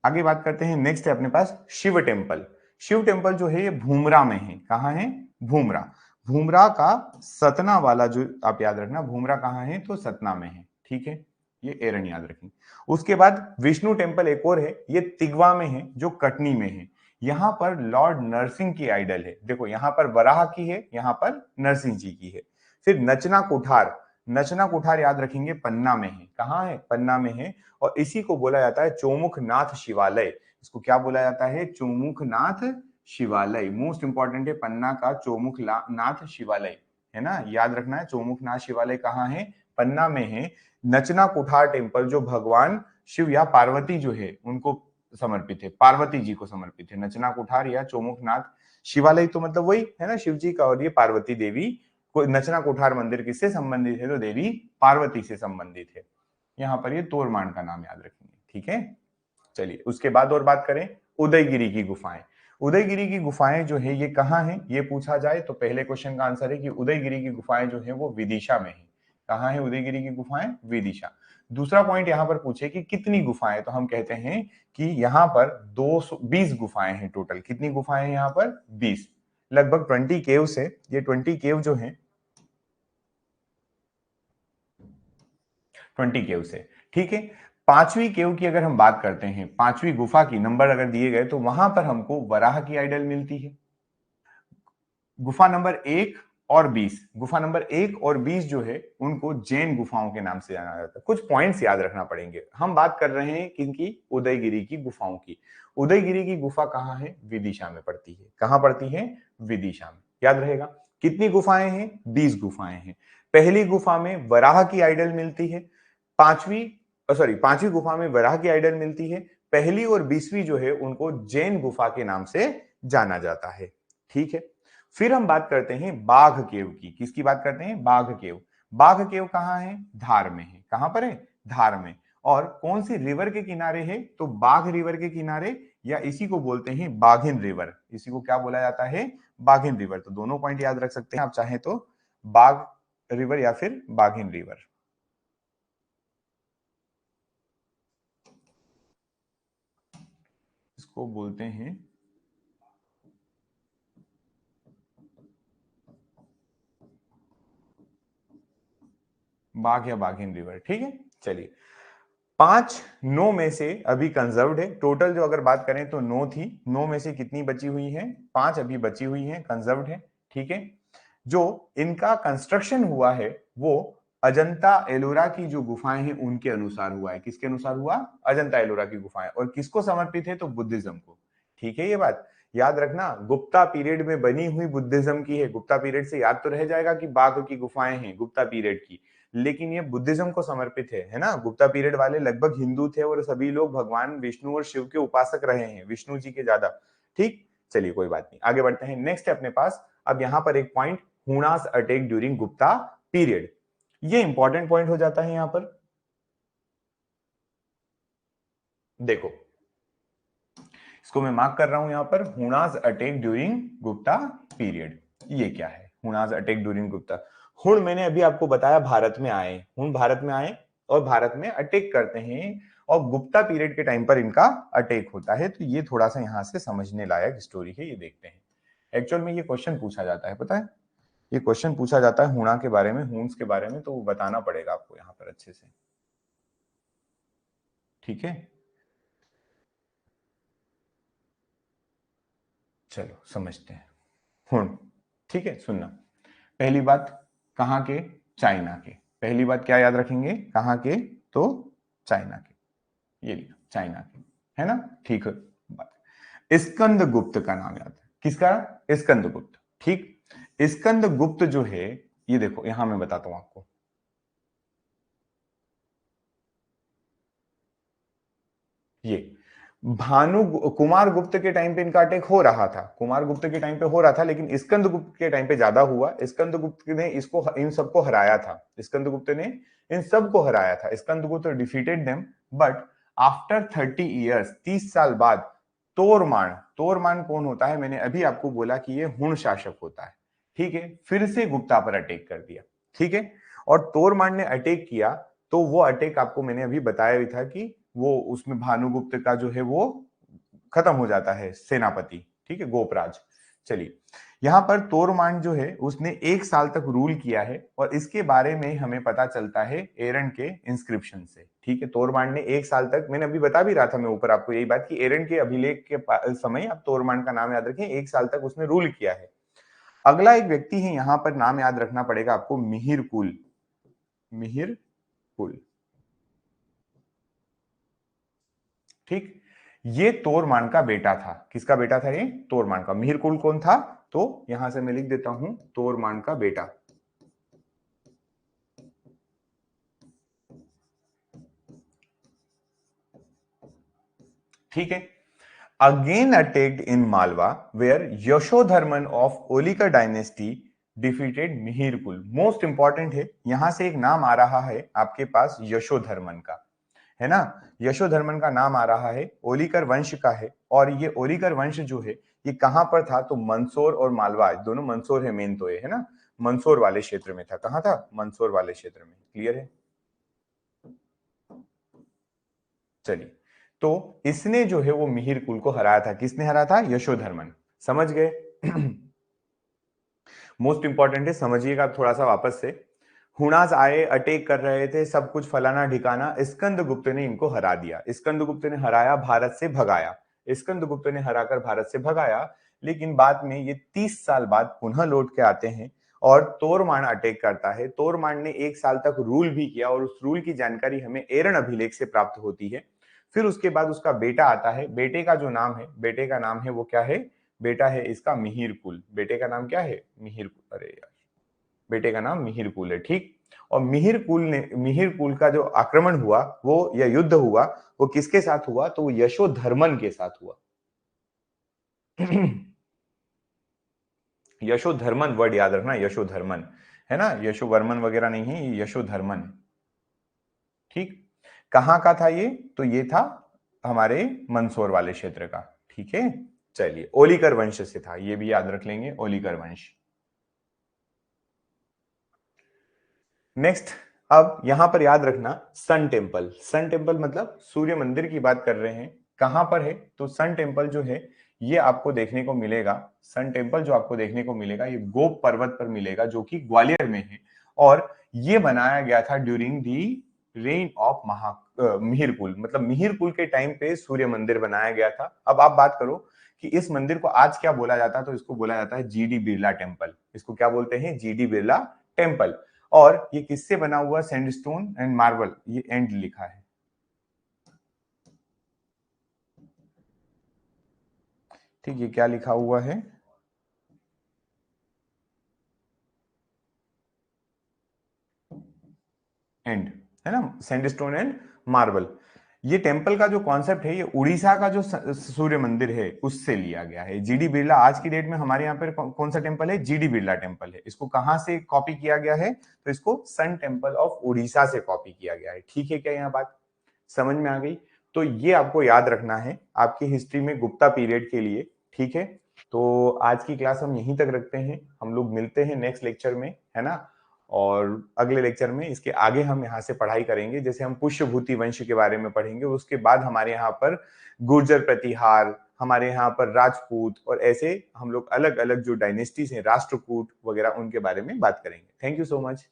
आगे बात करते हैं, नेक्स्ट है अपने पास शिव टेम्पल। शिव टेम्पल जो है ये भूमरा में है, कहां है, भूमरा। भूमरा का सतना वाला जो आप याद रखना, भूमरा कहां है, तो सतना में है, ठीक है। ये एरन याद रखेंगे। उसके बाद विष्णु टेम्पल एक और है, ये तिगवा में है, जो कटनी में है। यहां पर लॉर्ड नरसिंह की आइडल है, देखो यहां पर वराह की है, यहां पर नरसिंह जी की है। फिर नचना कुठार, नचना कुठार याद रखेंगे पन्ना में है, कहां है, पन्ना में है। और इसी को बोला जाता है चौमुखनाथ शिवालय। इसको क्या बोला जाता है, चौमुखनाथ शिवालय। मोस्ट इंपॉर्टेंट है पन्ना का चौमुखनाथ शिवालय, है ना, याद रखना है। चौमुखनाथ शिवालय कहाँ है, पन्ना में है। नचना कुठार टेम्पल जो भगवान शिव या पार्वती जो है उनको समर्पित है, पार्वती जी को समर्पित है। नचना कुठार या चौमुखनाथ शिवालय तो मतलब वही है ना, शिव जी का, और ये पार्वती देवी को। नचना कुठार मंदिर किससे संबंधित है, तो देवी पार्वती से संबंधित है। यहाँ पर ये तोरमान का नाम याद रखेंगे, ठीक है। चलिए उसके बाद और बात करें, उदयगिरी की गुफाएं। उदयगिरी की गुफाएं जो है ये कहाँ है, ये पूछा जाए तो पहले क्वेश्चन का आंसर है कि उदयगिरी की गुफाएं जो है वो विदिशा में है। कहाँ है उदयगिरी की गुफाएं, विदिशा। दूसरा पॉइंट यहाँ पर पूछे कि कितनी गुफाएं, तो हम कहते हैं कि यहाँ पर 220 गुफाएं हैं टोटल। कितनी गुफाएं हैं यहाँ पर, 20। लगभग 20 केव्स है, ये 20 केव जो है 20 केव से, ठीक है। पांचवी केव की अगर हम बात करते हैं, पांचवी गुफा की नंबर अगर दिए गए तो वहां पर हमको वराह की आइडल मिलती है। गुफा नंबर 1 और 20, गुफा नंबर 1 और 20 जो है उनको जैन गुफाओं के नाम से जाना जाता है। कुछ पॉइंट्स याद रखना पड़ेंगे। हम बात कर रहे हैं किनकी, उदयगिरी की गुफाओं की। उदयगिरी की गुफा कहाँ है, विदिशा में पड़ती है। कहाँ पड़ती है, विदिशा में, याद रहेगा। कितनी गुफाएं हैं, 20 गुफाएं हैं। पहली गुफा में वराह की आइडल मिलती है, पांचवी गुफा में वराह की आइडल मिलती है। पहली और 20वीं जो है उनको जैन गुफा के नाम से जाना जाता है, ठीक है। फिर हम बात करते हैं बाघ केव की। किसकी बात करते हैं, बाघ केव। बाघ केव कहाँ है, धार में है। कहां पर है, धार में। और कौन सी रिवर के किनारे है, तो बाघ रिवर के किनारे, या इसी को बोलते हैं बाघिन रिवर। इसी को क्या बोला जाता है, बाघिन रिवर। तो दोनों पॉइंट याद रख सकते हैं आप चाहें तो, बाघ रिवर या फिर बाघिन रिवर। इसको बोलते हैं बाघ या बाघिन रिवर, ठीक है। चलिए 5 9 में से अभी कंजर्व्ड है। टोटल जो अगर बात करें तो 9 थी, 9 में से कितनी बची हुई है, 5 अभी बची हुई है, कंजर्व्ड है, ठीक है। जो इनका कंस्ट्रक्शन हुआ है वो अजंता एलोरा की जो गुफाएं हैं उनके अनुसार हुआ है। किसके अनुसार हुआ, अजंता एलोरा की गुफाएं। और किसको समर्पित है, तो बुद्धिज्म को, ठीक है। ये बात याद रखना, गुप्ता पीरियड में बनी हुई बुद्धिज्म की है। गुप्ता पीरियड से याद तो रह जाएगा कि बाघ की गुफाएं हैं गुप्ता पीरियड की, लेकिन ये बुद्धिज्म को समर्पित है ना। गुप्ता पीरियड वाले लगभग हिंदू थे और सभी लोग भगवान विष्णु और शिव के उपासक रहे हैं, विष्णु जी के ज्यादा, ठीक। चलिए कोई बात नहीं, आगे बढ़ते हैं। नेक्स्ट है अपने पास अब यहाँ पर एक point, Hunas attack during Gupta period. ये इंपॉर्टेंट पॉइंट हो जाता है यहां पर। देखो इसको मैं मार्क कर रहा हूं यहां पर, हुणास अटैक ड्यूरिंग गुप्ता पीरियड। ये क्या है, हुणास अटैक ड्यूरिंग गुप्ता। हुण मैंने अभी आपको बताया भारत में आए, हुण भारत में आए और भारत में अटैक करते हैं, और गुप्ता पीरियड के टाइम पर इनका अटैक होता है। तो ये थोड़ा सा यहां से समझने लायक स्टोरी है, ये देखते हैं। एक्चुअल में ये क्वेश्चन पूछा जाता है, पता है, ये क्वेश्चन पूछा जाता है हुणा के बारे में, हुन्स के बारे में, तो वो बताना पड़ेगा आपको यहाँ पर अच्छे से, ठीक है। चलो समझते हैं हुण, ठीक है। सुनना, पहली बात कहाँ के, चाइना के। पहली बात क्या याद रखेंगे, कहाँ के, तो चाइना के, ये लिखा चाइना के, है ना, ठीक है। बात स्कंद गुप्त का नाम याद है, किसका, स्कंद गुप्त, ठीक। स्कंद गुप्त जो है ये देखो यहां मैं बताता हूं आपको। ये भानु कुमार गुप्त के टाइम पे इनका अटैक हो रहा था, कुमार गुप्त के टाइम पे हो रहा था, लेकिन स्कंद गुप्त के टाइम पे ज्यादा हुआ। स्कंद गुप्त ने इसको इन सबको हराया था, स्कंद गुप्त ने इन सबको हराया था। स्कंद गुप्त defeated them, but after 30 years, 30 साल बाद तोरमान, तोरमान कौन होता है, मैंने अभी आपको बोला कि ये हुण शासक होता है, ठीक है। फिर से गुप्ता पर अटैक कर दिया, ठीक है। और तोरमान ने अटैक किया, तो वो अटैक आपको मैंने अभी बताया भी था कि वो उसमें भानुगुप्त का जो है वो खत्म हो जाता है सेनापति, ठीक है, गोपराज। चलिए, यहां पर तोरमान जो है उसने 1 साल तक रूल किया है, और इसके बारे में हमें पता चलता है एरन के इंस्क्रिप्शन से, ठीक है। तोरमान ने 1 साल तक, मैंने अभी बता भी रहा था मैं ऊपर आपको यही बात कि एरन के अभिलेख के समय आप तोरमान का नाम याद रखें, 1 साल तक उसने रूल किया है। अगला एक व्यक्ति है यहां पर, नाम याद रखना पड़ेगा आपको, मिहिर कुल, मिहिर कुल, ठीक। ये तोरमान का बेटा था। किसका बेटा था ये? तोरमान का। मिहिरकुल कौन था? तो यहां से मैं लिख देता हूं तोरमान का बेटा, ठीक है। Again attacked in Malwa where Yashodharman of Aulikara dynasty defeated Mihirakula. Most important है, यहां से एक नाम आ रहा है आपके पास यशोधर्मन का, है ना। यशोधर्मन का नाम आ रहा है, ओलिकर वंश का है, और ये ओलिकर वंश जो है ये कहां पर था? तो मंदसौर और मालवा, दोनों मंदसौर है मेन, तो ये है ना, मंदसौर वाले क्षेत्र में था। कहां था? मंदसौर वाले क्षेत्र में। क्लियर है? चलिए, तो इसने जो है वो मिहिर कुल को हराया था। किसने हराया था? यशोधर्मन। समझ गए? मोस्ट इंपॉर्टेंट है, समझिएगा थोड़ा सा वापस से। हुणास आए, अटैक कर रहे थे, सब कुछ फलाना ठिकाना, स्कंदगुप्त ने इनको हरा दिया। स्कंदगुप्त ने हराया, भारत से भगाया, स्कंदगुप्त ने हराकर भारत से भगाया। लेकिन बाद में ये 30 साल बाद पुनः लौट के आते हैं और तोरमान अटैक करता है। तोरमान ने 1 साल तक रूल भी किया, और उस रूल की जानकारी हमें एरन अभिलेख से प्राप्त होती है। फिर उसके बाद उसका बेटा आता है, बेटे का जो नाम है, बेटे का नाम है वो क्या है? बेटा है इसका मिहिर कुल। बेटे का नाम क्या है? मिहिर कुल। अरे यार, बेटे का नाम मिहिर कुल है, ठीक। और मिहिर कुल ने, मिहिर कुल का जो आक्रमण हुआ वो, या युद्ध हुआ, वो किसके साथ हुआ? तो वो यशोधर्मन के साथ हुआ। यशोधर्मन वर्ड याद रखना, यशोधर्मन, है ना, यशोवर्मन वगैरह नहीं है, ये यशोधर्मन, ठीक। कहां का था ये? तो ये था हमारे मंदसौर वाले क्षेत्र का, ठीक है। चलिए, ओलिकर वंश से था, ये भी याद रख लेंगे, ओलिकर वंश। नेक्स्ट, अब यहां पर याद रखना सन टेम्पल। सन टेम्पल मतलब सूर्य मंदिर की बात कर रहे हैं। कहां पर है? तो सन टेम्पल जो है ये आपको देखने को मिलेगा, सन टेम्पल जो आपको देखने को मिलेगा ये गोप पर्वत पर मिलेगा, जो कि ग्वालियर में है। और ये बनाया गया था during the rain of Mihirakula, मतलब मिहिरकुल के टाइम पे सूर्य मंदिर बनाया गया था। अब आप बात करो कि इस मंदिर को आज क्या बोला जाता है, तो इसको बोला जाता है जीडी बिरला टेम्पल। इसको क्या बोलते हैं? GD Birla temple. और ये किससे बना हुआ? सैंडस्टोन एंड मार्बल, ये एंड लिखा है, ठीक। ये क्या लिखा हुआ है? एंड, है ना, सैंडस्टोन एंड मार्बल। ये टेम्पल का जो कॉन्सेप्ट है, ये उड़ीसा का जो सूर्य मंदिर है उससे लिया गया है। जीडी बिरला आज की डेट में हमारे यहाँ पर कौन सा टेम्पल है? जीडी बिरला टेम्पल है। इसको कहां से कॉपी किया गया है? तो इसको सन टेम्पल ऑफ उड़ीसा से कॉपी किया गया है, ठीक है। क्या यहाँ बात समझ में आ गई? तो ये आपको याद रखना है आपकी हिस्ट्री में गुप्ता पीरियड के लिए, ठीक है। तो आज की क्लास हम यहीं तक रखते हैं, हम लोग मिलते हैं नेक्स्ट लेक्चर में, है ना। और अगले लेक्चर में इसके आगे हम यहाँ से पढ़ाई करेंगे, जैसे हम पुष्यभूति वंश के बारे में पढ़ेंगे, उसके बाद हमारे यहाँ पर गुर्जर प्रतिहार, हमारे यहाँ पर राजपूत, और ऐसे हम लोग अलग अलग जो डायनेस्टीज हैं, राष्ट्रकूट वगैरह, उनके बारे में बात करेंगे। Thank you so much.